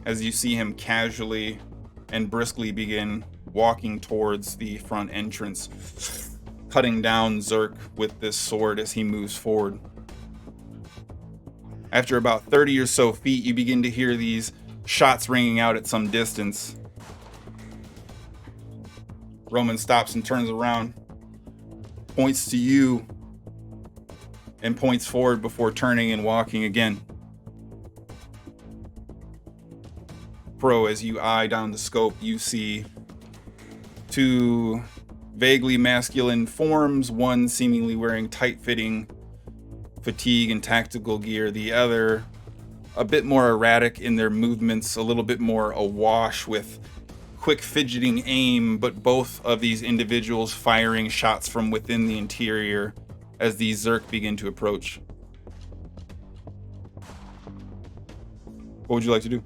As you see him casually and briskly begin walking towards the front entrance, cutting down Zerk with this sword as he moves forward. After about 30 or so feet, you begin to hear these shots ringing out at some distance. Roman stops and turns around, points to you, and points forward before turning and walking again. Pro, as you eye down the scope, you see two vaguely masculine forms, one seemingly wearing tight-fitting fatigue and tactical gear, the other a bit more erratic in their movements, a little bit more awash with quick fidgeting aim, but both of these individuals firing shots from within the interior as these Zerk begin to approach. What would you like to do?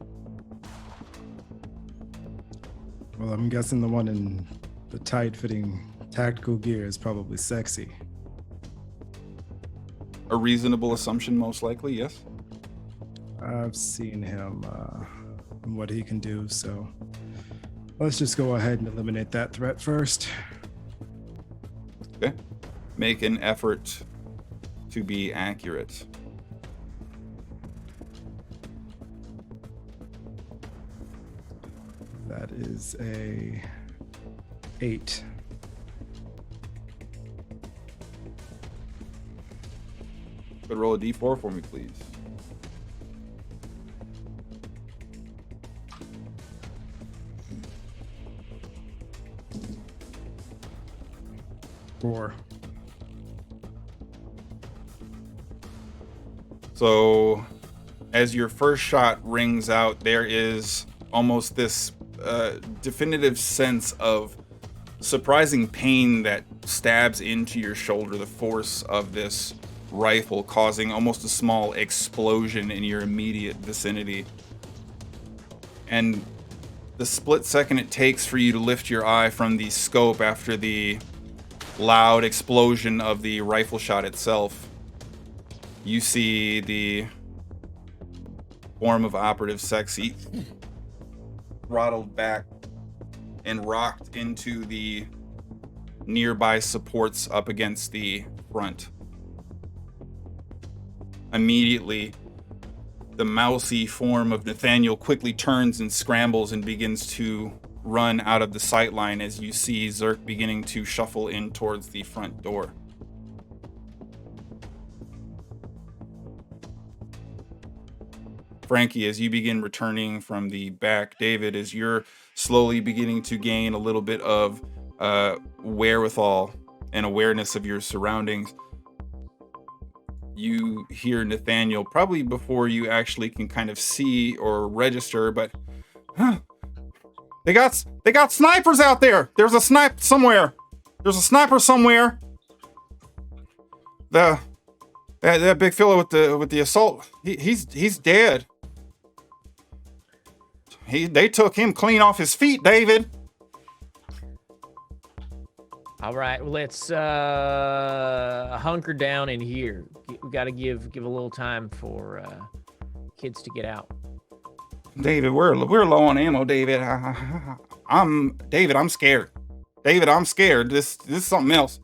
Well, I'm guessing the one in the tight-fitting tactical gear is probably sexy. A reasonable assumption, most likely, yes. I've seen him and what he can do, so let's just go ahead and eliminate that threat first. Okay. Make an effort to be accurate. That is a 8. But roll a d4 for me, please. Four. So, as your first shot rings out, there is almost this definitive sense of surprising pain that stabs into your shoulder, the force of this rifle causing almost a small explosion in your immediate vicinity. And the split second it takes for you to lift your eye from the scope after the loud explosion of the rifle shot itself, you see the form of Operative Sexy throttled back and rocked into the nearby supports up against the front. Immediately, the mousy form of Nathaniel quickly turns and scrambles and begins to run out of the sightline as you see Zerk beginning to shuffle in towards the front door. Frankie, as you begin returning from the back, David, as you're slowly beginning to gain a little bit of wherewithal and awareness of your surroundings, you hear Nathaniel, probably before you actually can kind of see or register, but they got snipers out there. There's a sniper somewhere. That big fella with the assault, he's dead. They took him clean off his feet, David. All right, well, let's hunker down in here. We got to give a little time for kids to get out. David, we're low on ammo, David. I'm scared. David, I'm scared. This is something else.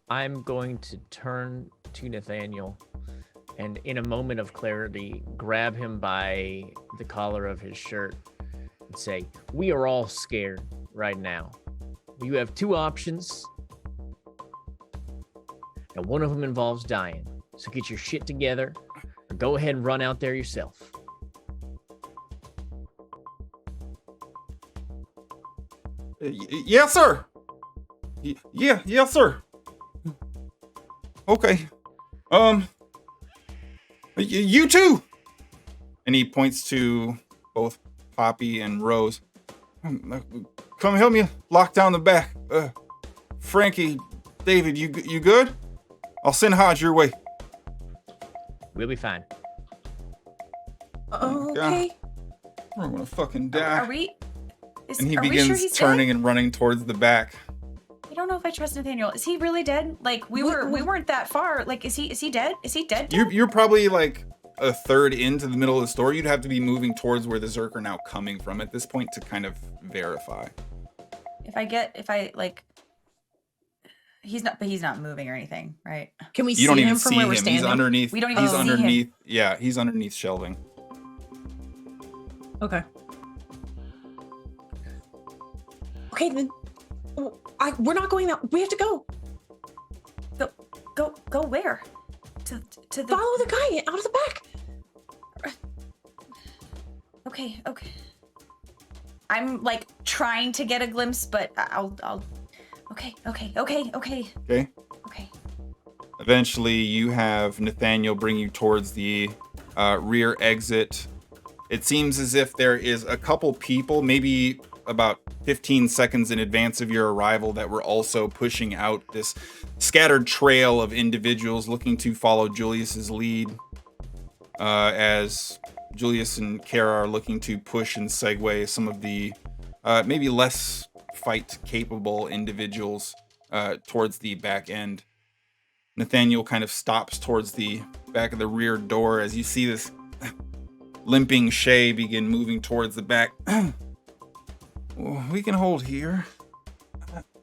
I'm going to turn to Nathaniel and, in a moment of clarity, grab him by the collar of his shirt and say, "We are all scared right now. You have two options, and one of them involves dying. So get your shit together, or go ahead and run out there yourself." Yes, sir. Yes, sir. Okay. You too. And he points to both Poppy and Rose. Come help me lock down the back. Frankie, David, you good? I'll send Hodge your way. We'll be fine. Oh, Okay. I'm gonna fucking die. Are we? And he are we begins sure he's turning dead? and running towards the back. I don't know if I trust Nathaniel. Is he really dead? Like we weren't that far. Like is he dead? Is he dead? You're probably like a third into the middle of the store. You'd have to be moving towards where the Zerk are now coming from at this point to kind of verify. He's not moving or anything, right? Can we You see don't even him from see where him. we're standing? He's underneath. We don't even he's see him. underneath. Yeah, he's underneath shelving. Okay. Okay, then. We're not going that. We have to go. Go where? To the Follow the guy out of the back. Okay. I'm like trying to get a glimpse, but I'll. Okay. Okay. Okay. Eventually, you have Nathaniel bring you towards the rear exit. It seems as if there is a couple people, maybe about 15 seconds in advance of your arrival, that were also pushing out this scattered trail of individuals looking to follow Julius's lead, as Julius and Kara are looking to push and segue some of the maybe less fight-capable individuals towards the back end. Nathaniel kind of stops towards the back of the rear door as you see this limping Shay begin moving towards the back. Well, we can hold here.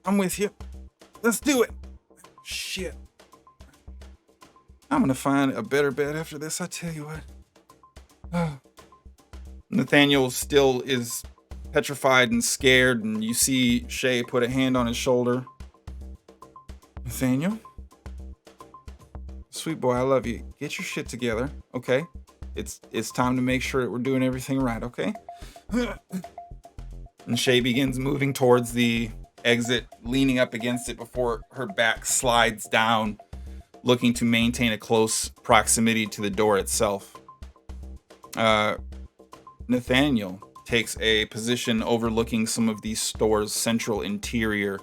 I'm with you. Let's do it. Shit. I'm gonna find a better bed after this, I tell you what. Nathaniel still is petrified and scared, and you see Shay put a hand on his shoulder. Nathaniel? Sweet boy, I love you. Get your shit together, okay? It's time to make sure that we're doing everything right, okay? And Shay begins moving towards the exit, leaning up against it before her back slides down, looking to maintain a close proximity to the door itself. Nathaniel takes a position overlooking some of the store's central interior,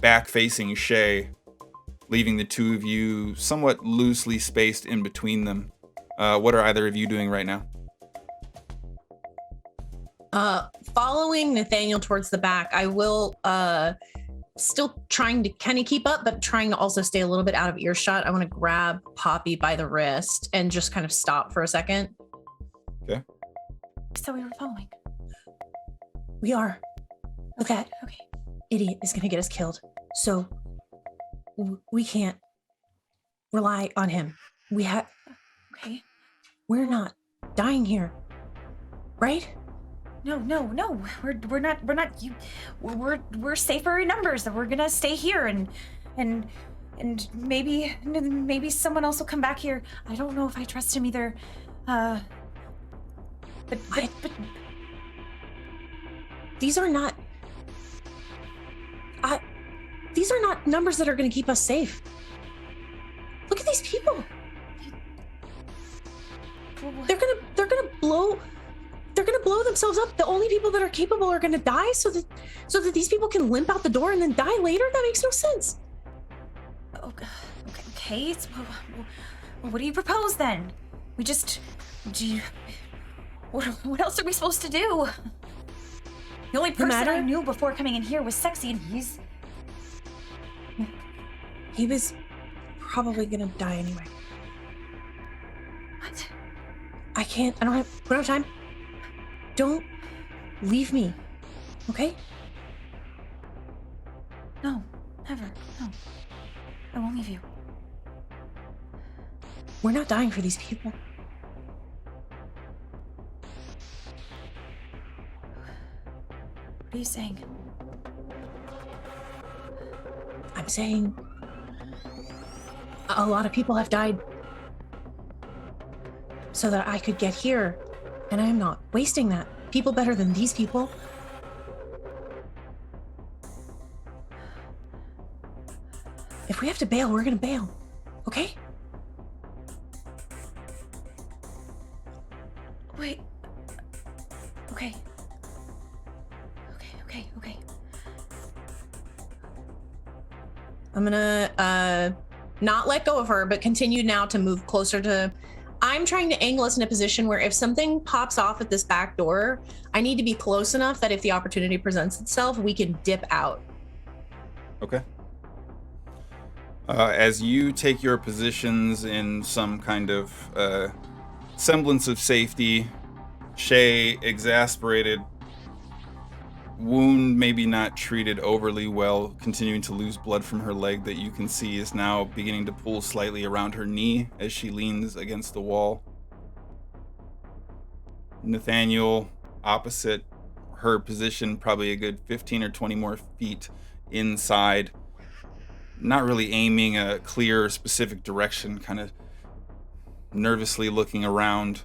back facing Shay, leaving the two of you somewhat loosely spaced in between them. What are either of you doing right now? Following Nathaniel towards the back, I will still trying to kind of keep up, but trying to also stay a little bit out of earshot. I want to grab Poppy by the wrist and just kind of stop for a second. Okay. So we were following. We are. But that Okay. idiot is going to get us killed. So we can't rely on him. Okay. We're not dying here. Right? No. We're not. We're safer in numbers. That we're gonna stay here and maybe someone else will come back here. I don't know if I trust him either. But These are not numbers that are going to keep us safe. Look at these people. They're gonna blow themselves up. The only people that are capable are gonna die so that these people can limp out the door and then die later. That makes no sense. Okay. So, what do you propose then? What else are we supposed to do? The only person I knew before coming in here was Sexy, and he was probably gonna die anyway. What? We don't have time. Don't leave me. Okay? No, never. No. I won't leave you. We're not dying for these people. What are you saying? I'm saying a lot of people have died so that I could get here, and I am not wasting that. People better than these people. If we have to bail, we're gonna bail. Okay? Wait. Okay. Okay. I'm gonna not let go of her, but continue now to move closer to. I'm trying to angle us in a position where if something pops off at this back door, I need to be close enough that if the opportunity presents itself, we can dip out. Okay. As you take your positions in some kind of semblance of safety, Shay, exasperated, wound maybe not treated overly well, continuing to lose blood from her leg that you can see is now beginning to pool slightly around her knee as she leans against the wall. Nathaniel, opposite her position, probably a good 15 or 20 more feet inside, not really aiming a clear, specific direction, kind of nervously looking around.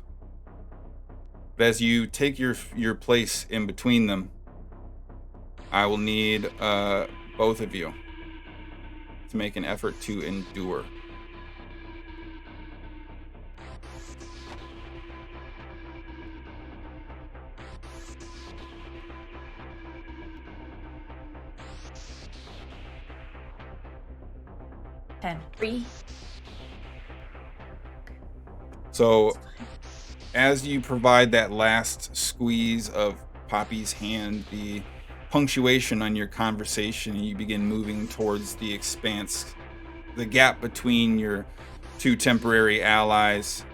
But as you take your place in between them, I will need both of you to make an effort to endure. Three. So, as you provide that last squeeze of Poppy's hand, the punctuation on your conversation, you begin moving towards the expanse, the gap between your two temporary allies.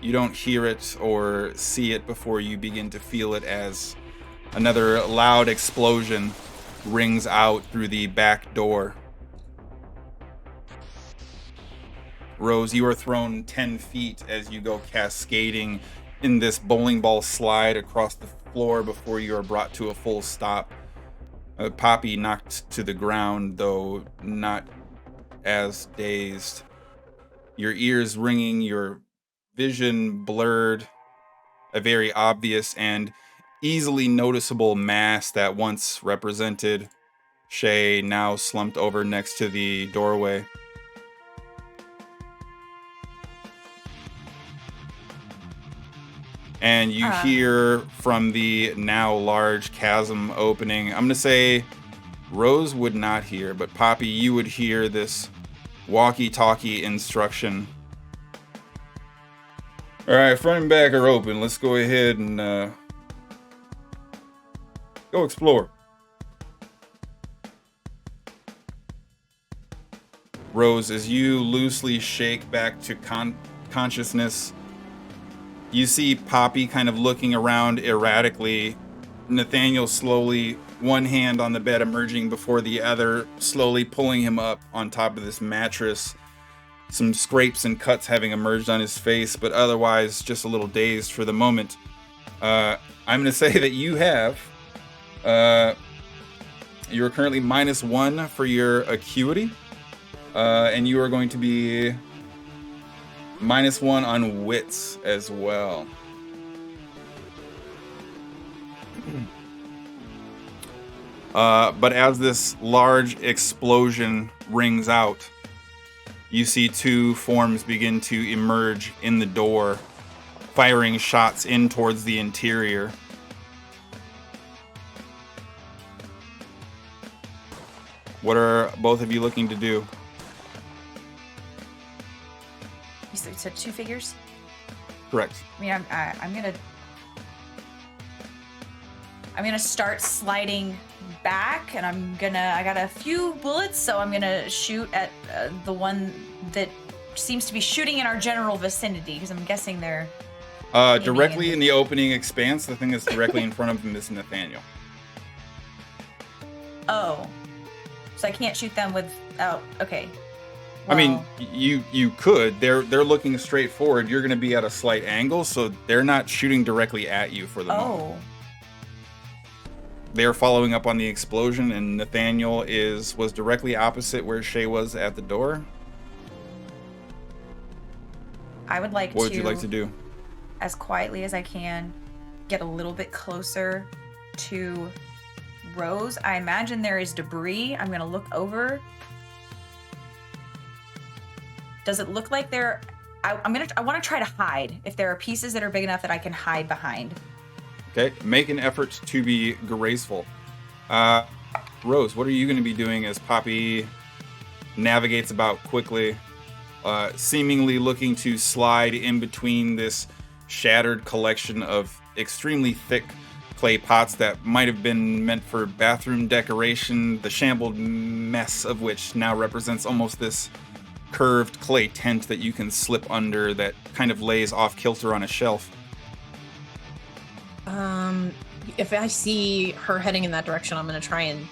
You don't hear it or see it before you begin to feel it as another loud explosion rings out through the back door. Rose, you are thrown 10 feet as you go cascading in this bowling ball slide across the floor before you are brought to a full stop. Poppy knocked to the ground, though not as dazed. Your ears ringing, your vision blurred, a very obvious and easily noticeable mass that once represented Shay, now slumped over next to the doorway. And you hear from the now large chasm opening. I'm going to say Rose would not hear, but Poppy, you would hear this walkie-talkie instruction. All right, front and back are open. Let's go ahead and go explore. Rose, as you loosely shake back to consciousness, you see Poppy kind of looking around erratically. Nathaniel slowly, one hand on the bed emerging before the other, slowly pulling him up on top of this mattress. Some scrapes and cuts having emerged on his face, but otherwise just a little dazed for the moment. I'm going to say that you have... you're currently -1 for your acuity. And you are going to be -1 on wits as well. But as this large explosion rings out, you see two forms begin to emerge in the door, firing shots in towards the interior. What are both of you looking to do? You said two figures? Correct. I mean, I'm gonna start sliding back, and I got a few bullets, so I'm gonna shoot at the one that seems to be shooting in our general vicinity, because I'm guessing they're directly in the opening expanse. The thing that's directly in front of him is Nathaniel. Oh, so I can't shoot them with. Oh, okay. I mean, you could. They're looking straight forward. You're going to be at a slight angle, so they're not shooting directly at you for the moment. They're following up on the explosion, and Nathaniel was directly opposite where Shay was at the door. I would like What would you like to do? As quietly as I can, get a little bit closer to Rose. I imagine there is debris. I'm going to look over. Does it look like there? I want to try to hide if there are pieces that are big enough that I can hide behind. Okay, make an effort to be graceful. Rose, what are you going to be doing as Poppy navigates about quickly, seemingly looking to slide in between this shattered collection of extremely thick clay pots that might have been meant for bathroom decoration, the shambled mess of which now represents almost this curved clay tent that you can slip under that kind of lays off kilter on a shelf? If I see her heading in that direction, I'm gonna try and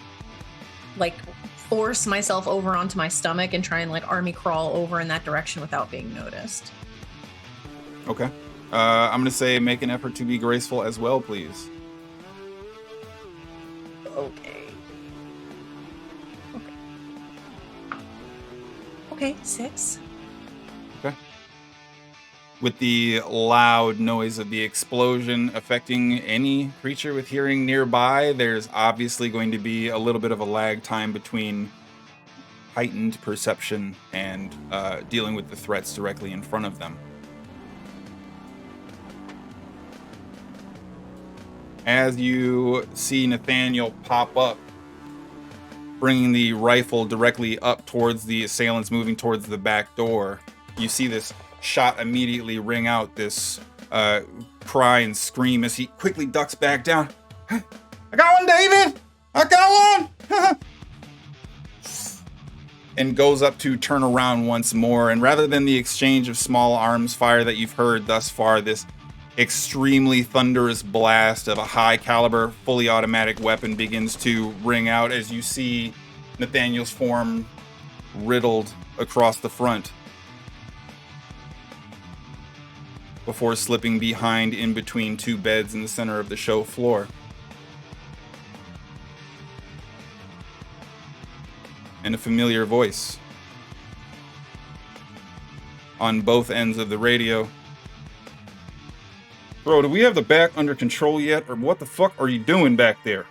like force myself over onto my stomach and try and like army crawl over in that direction without being noticed. Okay. I'm gonna say make an effort to be graceful as well, please. Okay, 6. Okay. With the loud noise of the explosion affecting any creature with hearing nearby, there's obviously going to be a little bit of a lag time between heightened perception and dealing with the threats directly in front of them. As you see Nathaniel pop up, bringing the rifle directly up towards the assailants moving towards the back door, you see this shot immediately ring out, this cry and scream as he quickly ducks back down. I got one, David! I got one! And goes up to turn around once more, and rather than the exchange of small arms fire that you've heard thus far, this extremely thunderous blast of a high caliber, fully automatic weapon begins to ring out as you see Nathaniel's form riddled across the front before slipping behind in between two beds in the center of the show floor. And a familiar voice on both ends of the radio. Bro, do we have the back under control yet? Or what the fuck are you doing back there?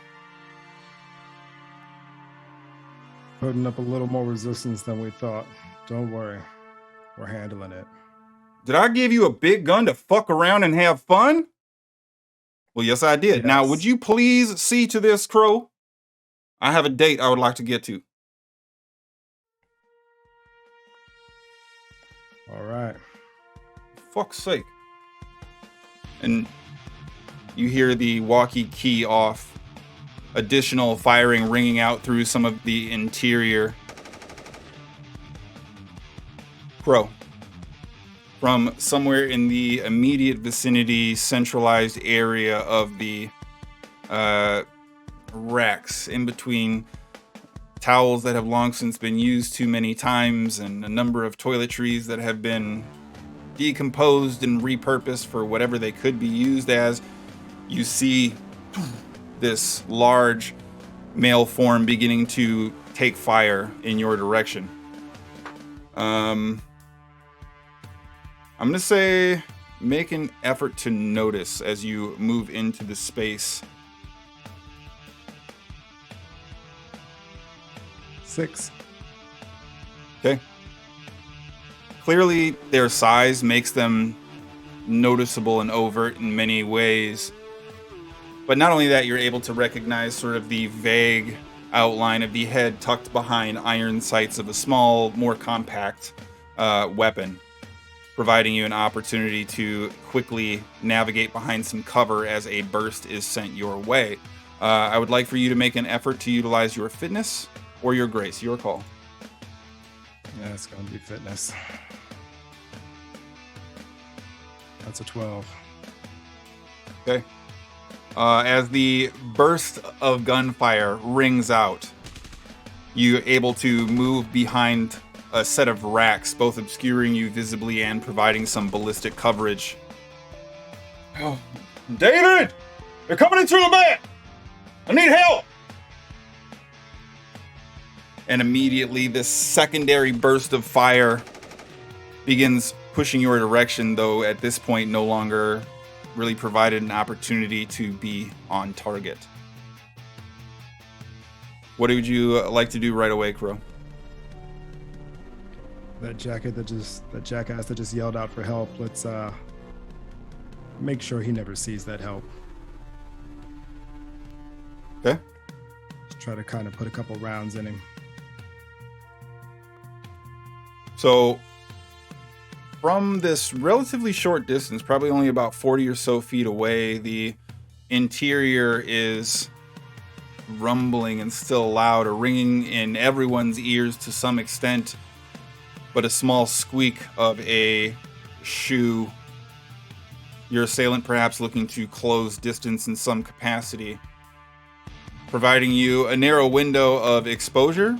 Putting up a little more resistance than we thought. Don't worry. We're handling it. Did I give you a big gun to fuck around and have fun? Well, yes, I did. Yes. Now, would you please see to this, Crow? I have a date I would like to get to. All right. For fuck's sake. And you hear the walkie key off, additional firing ringing out through some of the interior. Crow, from somewhere in the immediate vicinity, centralized area of the racks, in between towels that have long since been used too many times and a number of toiletries that have been decomposed and repurposed for whatever they could be used as, you see this large male form beginning to take fire in your direction. I'm gonna say make an effort to notice as you move into the space. 6. Okay. Clearly, their size makes them noticeable and overt in many ways. But not only that, you're able to recognize sort of the vague outline of the head tucked behind iron sights of a small, more compact weapon, providing you an opportunity to quickly navigate behind some cover as a burst is sent your way. I would like for you to make an effort to utilize your fitness or your grace, your call. Yeah, it's going to be fitness. That's a 12. Okay. As the burst of gunfire rings out, you're able to move behind a set of racks, both obscuring you visibly and providing some ballistic coverage. Oh, David! They're coming in through the back! I need help! And immediately this secondary burst of fire begins pushing your direction, though at this point no longer really provided an opportunity to be on target. What would you like to do right away, Crow? That jackass that just yelled out for help. Let's make sure he never sees that help. Okay. Let's try to kind of put a couple rounds in him. So from this relatively short distance, probably only about 40 or so feet away, the interior is rumbling and still loud, or ringing in everyone's ears to some extent, but a small squeak of a shoe. Your assailant perhaps looking to close distance in some capacity, providing you a narrow window of exposure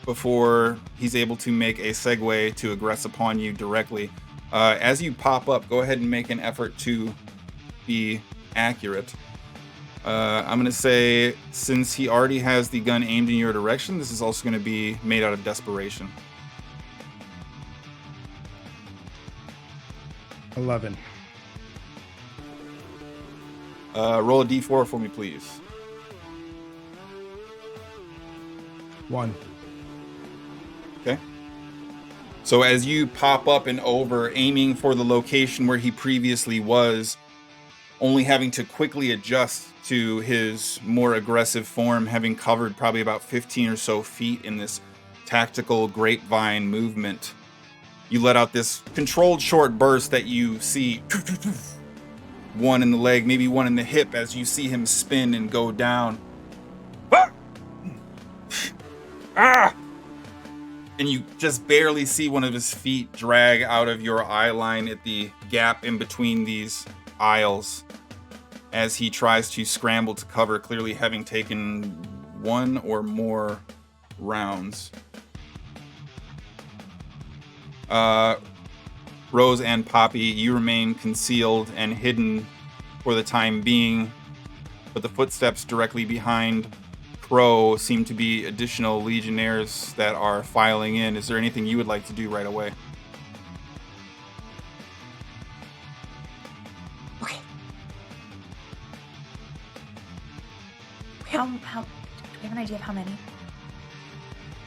before he's able to make a segue to aggress upon you directly. As you pop up, go ahead and make an effort to be accurate. I'm going to say, since he already has the gun aimed in your direction, this is also going to be made out of desperation. 11. Roll a d4 for me, please. 1. Okay. So as you pop up and over, aiming for the location where he previously was, only having to quickly adjust to his more aggressive form, having covered probably about 15 or so feet in this tactical grapevine movement, you let out this controlled short burst that you see one in the leg, maybe one in the hip, as you see him spin and go down. Ah! And you just barely see one of his feet drag out of your eye line at the gap in between these aisles as he tries to scramble to cover, clearly having taken one or more rounds. Rose and Poppy, you remain concealed and hidden for the time being, but the footsteps directly behind Crow seem to be additional legionnaires that are filing in. Is there anything you would like to do right away? Okay. How do we have an idea of how many?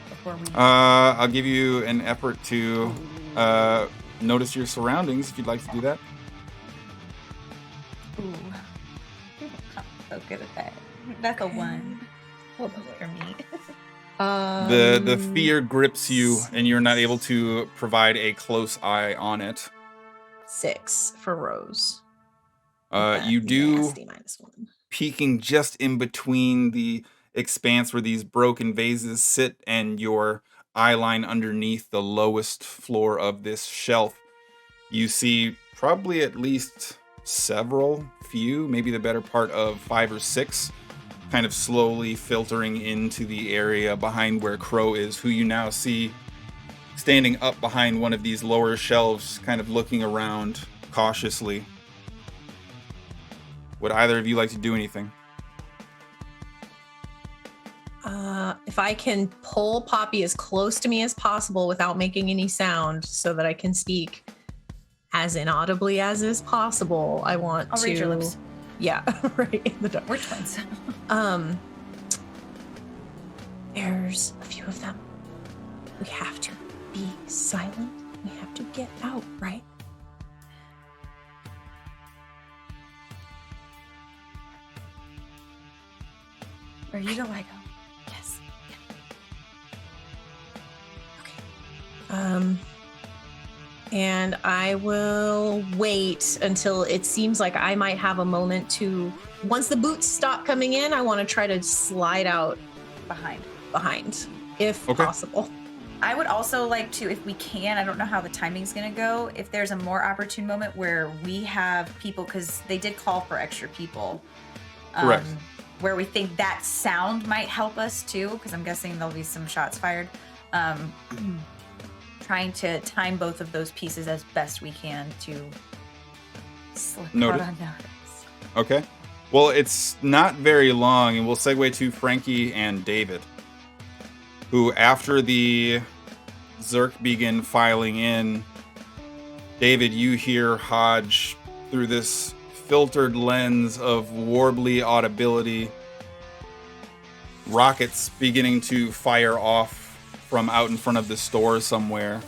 Before we... I'll give you an effort to notice your surroundings if you'd like to do that. Ooh. I'm so good at that. That's a 1. Hold on for me. The fear grips you and you're not able to provide a close eye on it. 6 for Rose. You do, Nasty -1. peeking just in between the expanse where these broken vases sit and your eye line underneath the lowest floor of this shelf. You see probably at least few, maybe the better part of 5 or 6, kind of slowly filtering into the area behind where Crow is, who you now see standing up behind one of these lower shelves, kind of looking around cautiously. Would either of you like to do anything? If I can pull Poppy as close to me as possible without making any sound so that I can speak as inaudibly as is possible, I want I'll to... read your lips. Yeah, right in the dark. We're twins. There's a few of them. We have to be silent. We have to get out, right? Are you the Lego? Yes. Okay. And I will wait until it seems like I might have a moment to, once the boots stop coming in, I want to try to slide out behind, if possible. I would also like to, if we can, I don't know how the timing's going to go, if there's a more opportune moment where we have people, because they did call for extra people. Correct. Where we think that sound might help us too, because I'm guessing there'll be some shots fired. Trying to time both of those pieces as best we can to slip out unnoticed. Okay. Well, it's not very long, and we'll segue to Frankie and David, who, after the Zerk begin filing in, David, you hear Hodge through this filtered lens of warbly audibility, rockets beginning to fire off from out in front of the store somewhere.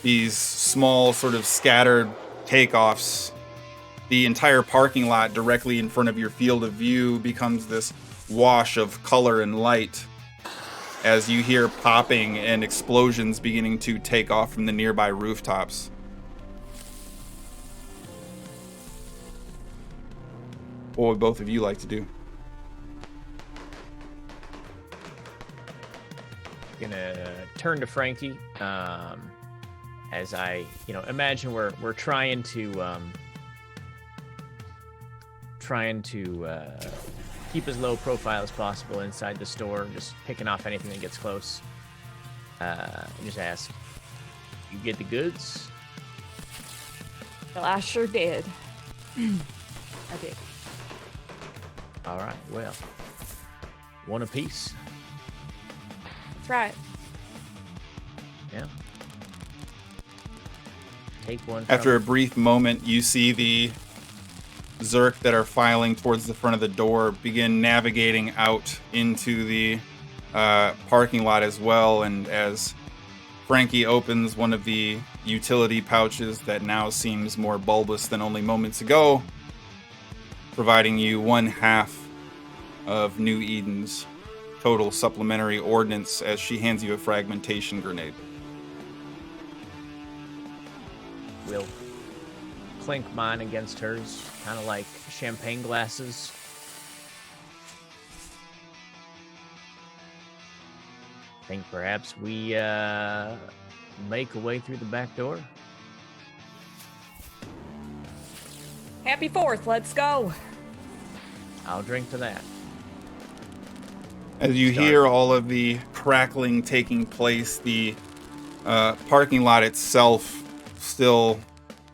These small sort of scattered takeoffs. The entire parking lot directly in front of your field of view becomes this wash of color and light as you hear popping and explosions beginning to take off from the nearby rooftops. What would both of you like to do? Gonna turn to Frankie, as I, imagine we're trying to keep as low profile as possible inside the store, just picking off anything that gets close. Just ask, you get the goods? Well, I sure did. I did. All right, well, one apiece. That's right. Yeah. Take one. After a brief moment, you see the Zerk that are filing towards the front of the door begin navigating out into the parking lot as well. And as Frankie opens one of the utility pouches that now seems more bulbous than only moments ago, providing you 1/2 of New Eden's total supplementary ordnance as she hands you a fragmentation grenade. We'll clink mine against hers, kind of like champagne glasses. Think perhaps we make a way through the back door. Happy 4th, let's go. I'll drink to that. As you hear all of the crackling taking place, the parking lot itself still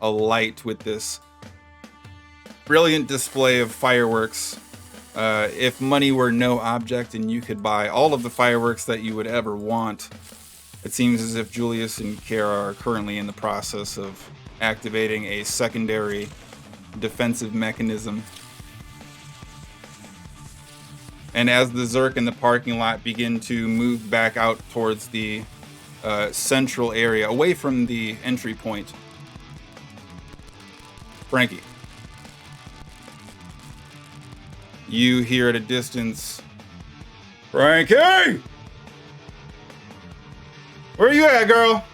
alight with this brilliant display of fireworks. If money were no object and you could buy all of the fireworks that you would ever want, it seems as if Julius and Kara are currently in the process of activating a secondary defensive mechanism. And as the Zerk in the parking lot begin to move back out towards the central area, away from the entry point, Frankie, you hear at a distance, Frankie! Where you at, girl?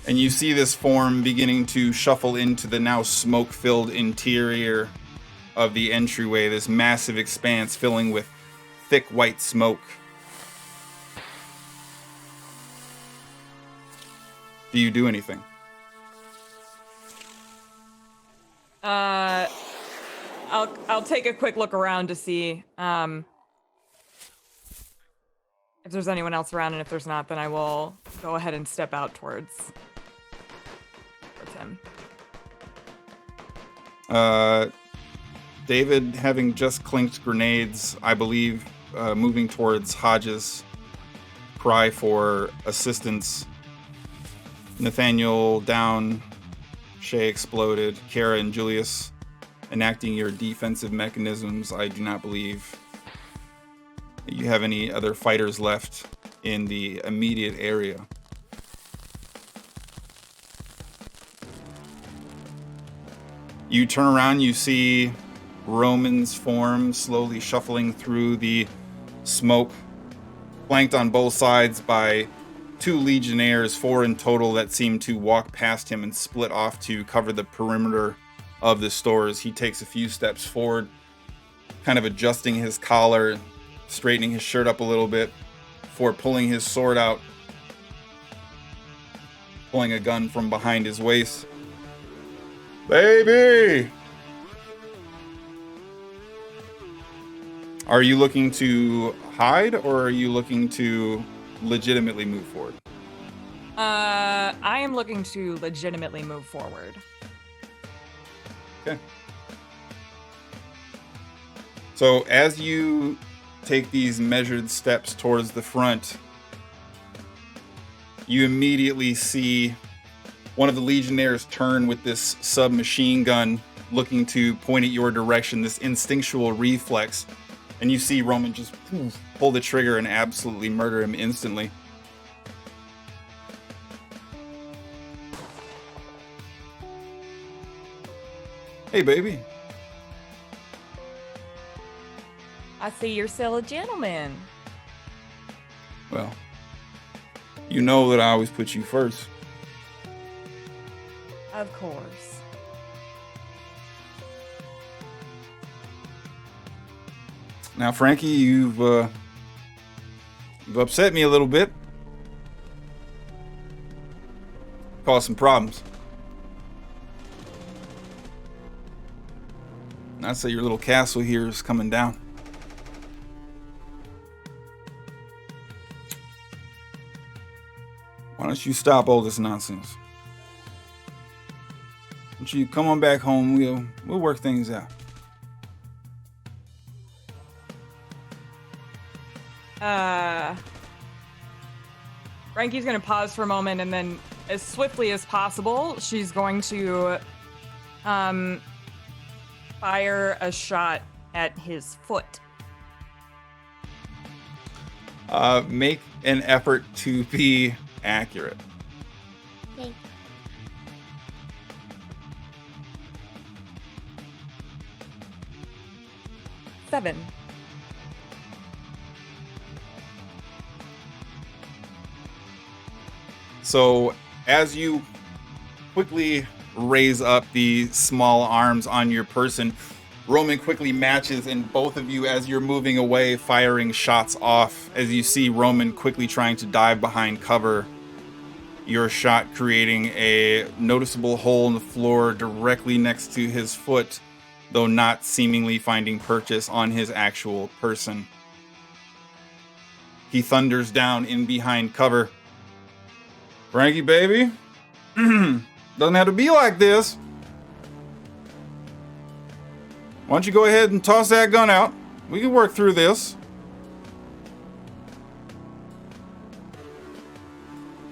And you see this form beginning to shuffle into the now smoke-filled interior of the entryway, this massive expanse filling with thick white smoke. Do you do anything? I'll take a quick look around to see if there's anyone else around, and if there's not, then I will go ahead and step out towards him. David, having just clinked grenades, I believe, moving towards Hodge's cry for assistance. Nathaniel down, Shay exploded, Kara and Julius enacting your defensive mechanisms. I do not believe you have any other fighters left in the immediate area. You turn around, you see Roman's form slowly shuffling through the smoke, flanked on both sides by 2 legionnaires, 4 in total, that seem to walk past him and split off to cover the perimeter of the stores. He takes a few steps forward, kind of adjusting his collar, straightening his shirt up a little bit before pulling his sword out, pulling a gun from behind his waist. Baby! Are you looking to hide, or are you looking to legitimately move forward? I am looking to legitimately move forward. Okay. So as you take these measured steps towards the front, you immediately see one of the legionnaires turn with this submachine gun, looking to point at your direction, this instinctual reflex. And you see Roman just pull the trigger and absolutely murder him instantly. Hey, baby. I see you're still a gentleman. Well, you know that I always put you first. Of course. Now, Frankie, you've upset me a little bit. Caused some problems. I'd say your little castle here is coming down. Why don't you stop all this nonsense? Why don't you come on back home? We'll work things out. Frankie's gonna pause for a moment, and then, as swiftly as possible, she's going to fire a shot at his foot. Make an effort to be accurate. Okay. Seven. So as you quickly raise up the small arms on your person, Roman quickly matches, and both of you, as you're moving away, firing shots off, as you see Roman quickly trying to dive behind cover, your shot creating a noticeable hole in the floor directly next to his foot, though not seemingly finding purchase on his actual person. He thunders down in behind cover. Frankie, baby, doesn't have to be like this. Why don't you go ahead and toss that gun out? We can work through this.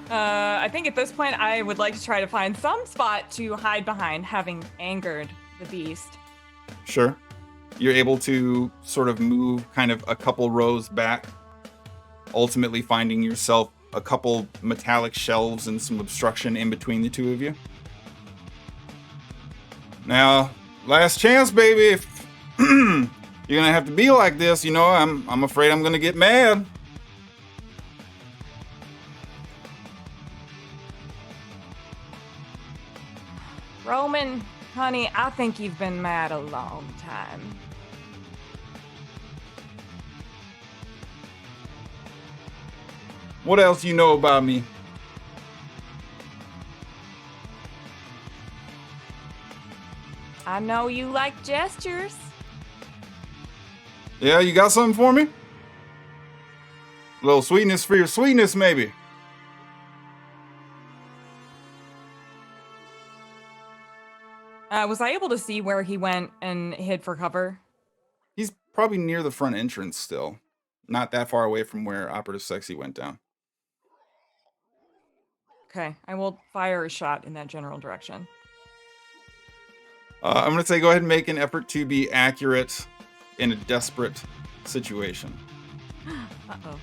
I think at this point I would like to try to find some spot to hide behind, having angered the beast. Sure. You're able to sort of move kind of a couple rows back, ultimately finding yourself a couple metallic shelves and some obstruction in between the two of you. Now, last chance, baby. If you're gonna have to be like this, you know, I'm afraid I'm gonna get mad. Roman, honey, I think you've been mad a long time. What else do you know about me? I know you like gestures. Yeah, you got something for me? A little sweetness for your sweetness, maybe. Was I able to see where he went and hid for cover? He's probably near the front entrance still. Not that far away from where Operative Sexy went down. Okay, I will fire a shot in that general direction. I'm going to say go ahead and make an effort to be accurate in a desperate situation. Uh-oh.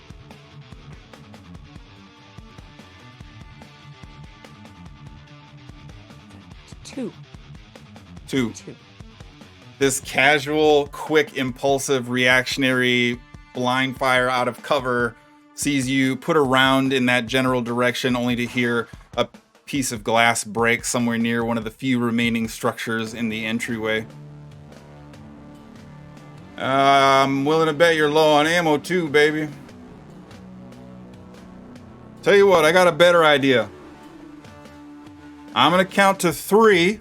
Two. This casual, quick, impulsive, reactionary blind fire out of cover sees you put a round in that general direction, only to hear a piece of glass break somewhere near one of the few remaining structures in the entryway. I'm willing to bet you're low on ammo too, baby. Tell you what, I got a better idea. I'm gonna count to 3.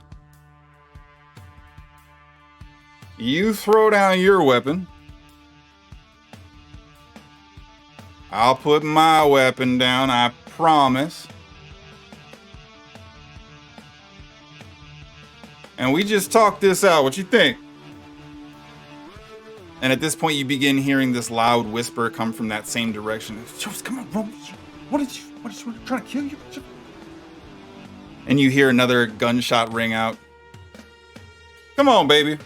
You throw down your weapon. I'll put my weapon down, I promise. And we just talk this out. What you think? And at this point, you begin hearing this loud whisper come from that same direction. Come on, Roman. What did you trying to kill you? And you hear another gunshot ring out. Come on, baby.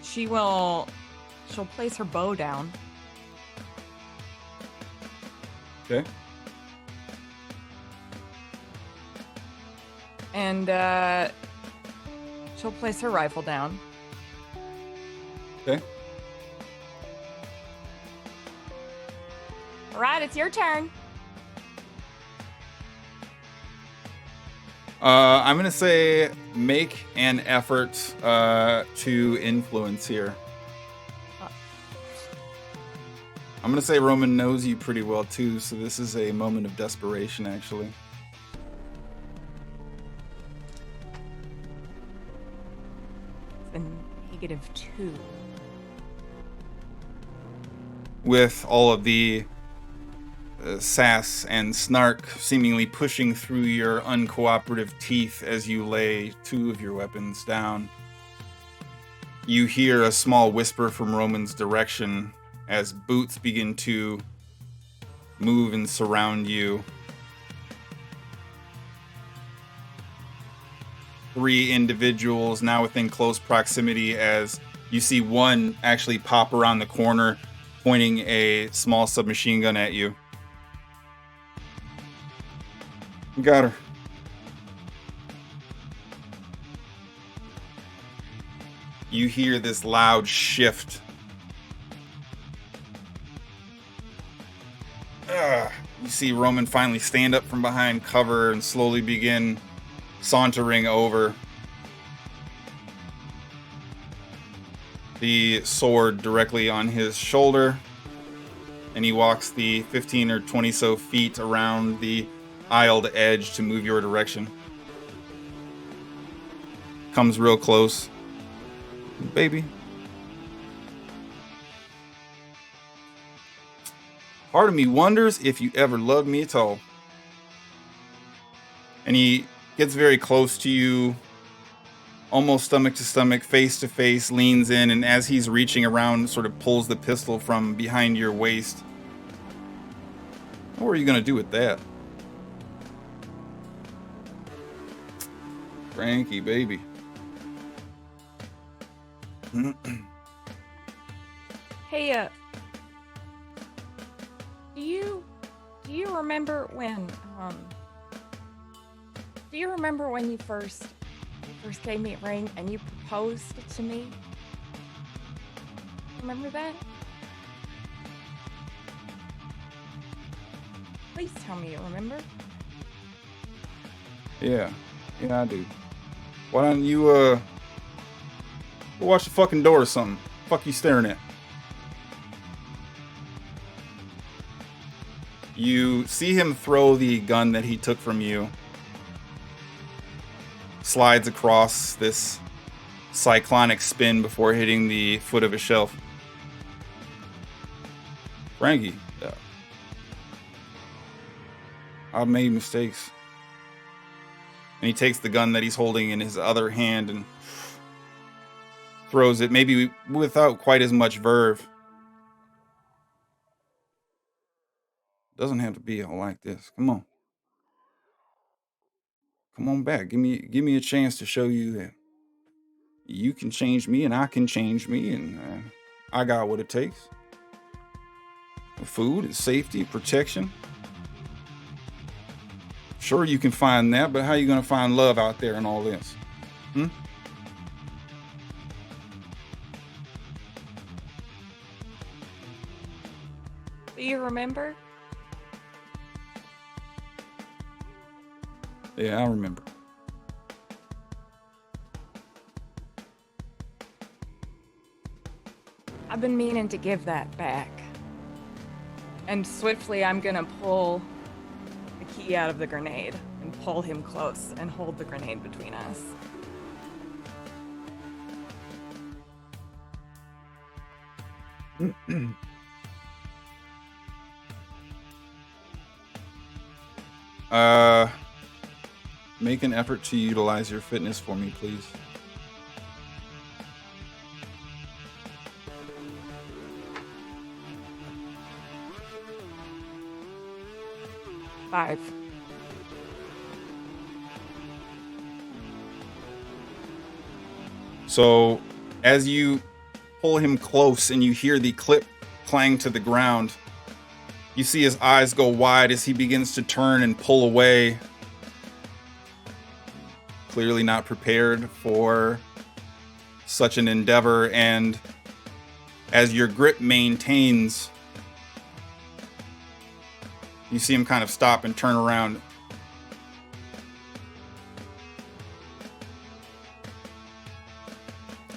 She'll place her bow down Okay. And she'll place her rifle down. Okay. All right, it's your turn. I'm gonna say make an effort to influence here. I'm gonna say Roman knows you pretty well too, so this is a moment of desperation, actually. And -2. With all of the sass and snark seemingly pushing through your uncooperative teeth as you lay 2 of your weapons down, you hear a small whisper from Roman's direction as boots begin to move and surround you. 3 individuals now within close proximity as you see one actually pop around the corner pointing a small submachine gun at you. You got her. You hear this loud shift. You see Roman finally stand up from behind cover and slowly begin sauntering over. The sword directly on his shoulder, and he walks the 15 or 20 so feet around the aisled edge to move your direction. Comes real close. Baby. Part of me wonders if you ever loved me at all. And he gets very close to you, almost stomach to stomach, face to face, leans in, and as he's reaching around, sort of pulls the pistol from behind your waist. What are you going to do with that? Frankie, baby. Hey, do you remember when you first gave me a ring and you proposed to me? Remember that? Please tell me you remember. Yeah, I do. Why don't you, watch the fucking door or something? Fuck you staring at? You see him throw the gun that he took from you. Slides across this cyclonic spin before hitting the foot of a shelf. Frankie, I've made mistakes. And he takes the gun that he's holding in his other hand and throws it, maybe without quite as much verve. Doesn't have to be all like this. Come on. Come on back. Give me a chance to show you that you can change me and I can change me, and I got what it takes. Food, safety, protection. Sure, you can find that, but how are you going to find love out there in all this? Do you remember? Yeah, I remember. I've been meaning to give that back. And swiftly, I'm gonna pull the key out of the grenade and pull him close and hold the grenade between us. Make an effort to utilize your fitness for me, please. Five. So, as you pull him close and you hear the clip clang to the ground, You see his eyes go wide as he begins to turn and pull away. Clearly not prepared for such an endeavor, and as your grip maintains, you see him kind of stop and turn around.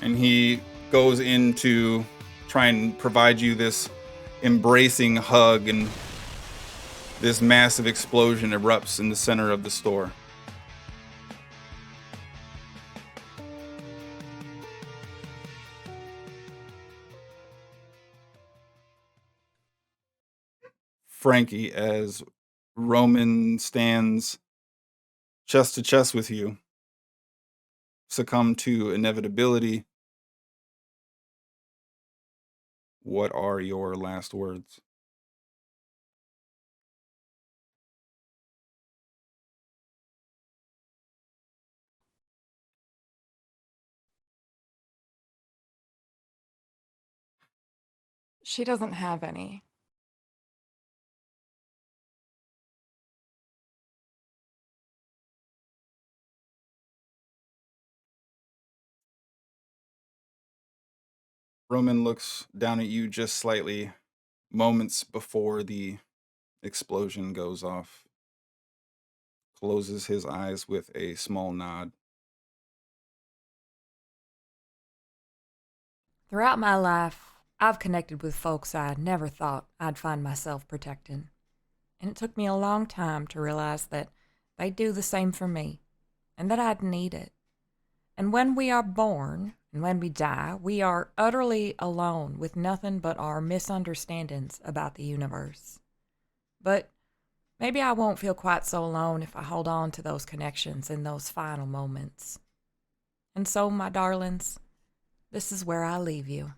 And he goes in to try and provide you this embracing hug, and this massive explosion erupts in the center of the store. Frankie, as Roman stands chest to chest with you, succumb to inevitability. What are your last words? She doesn't have any. Roman looks down at you just slightly, moments before the explosion goes off, closes his eyes with a small nod. Throughout my life, I've connected with folks I never thought I'd find myself protecting. And it took me a long time to realize that they'd do the same for me, and that I'd need it. And when we are born, and when we die, we are utterly alone with nothing but our misunderstandings about the universe. But maybe I won't feel quite so alone if I hold on to those connections in those final moments. And so, my darlings, this is where I leave you.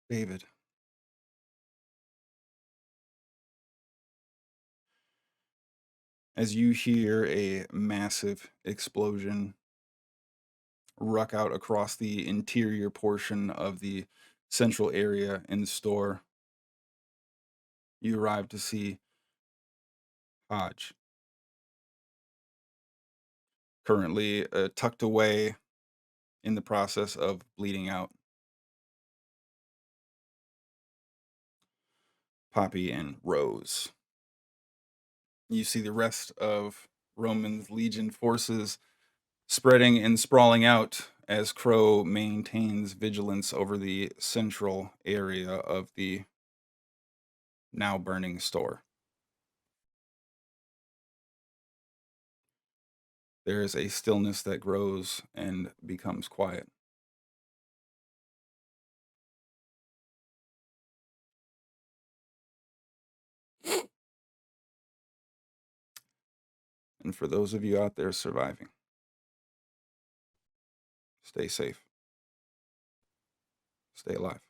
David. As you hear a massive explosion ruck out across the interior portion of the central area in the store, you arrive to see Hodge, currently tucked away in the process of bleeding out. Poppy and Rose. You see the rest of Roman's Legion forces spreading and sprawling out as Crow maintains vigilance over the central area of the now burning store. There is a stillness that grows and becomes quiet. And for those of you out there surviving, stay safe. Stay alive.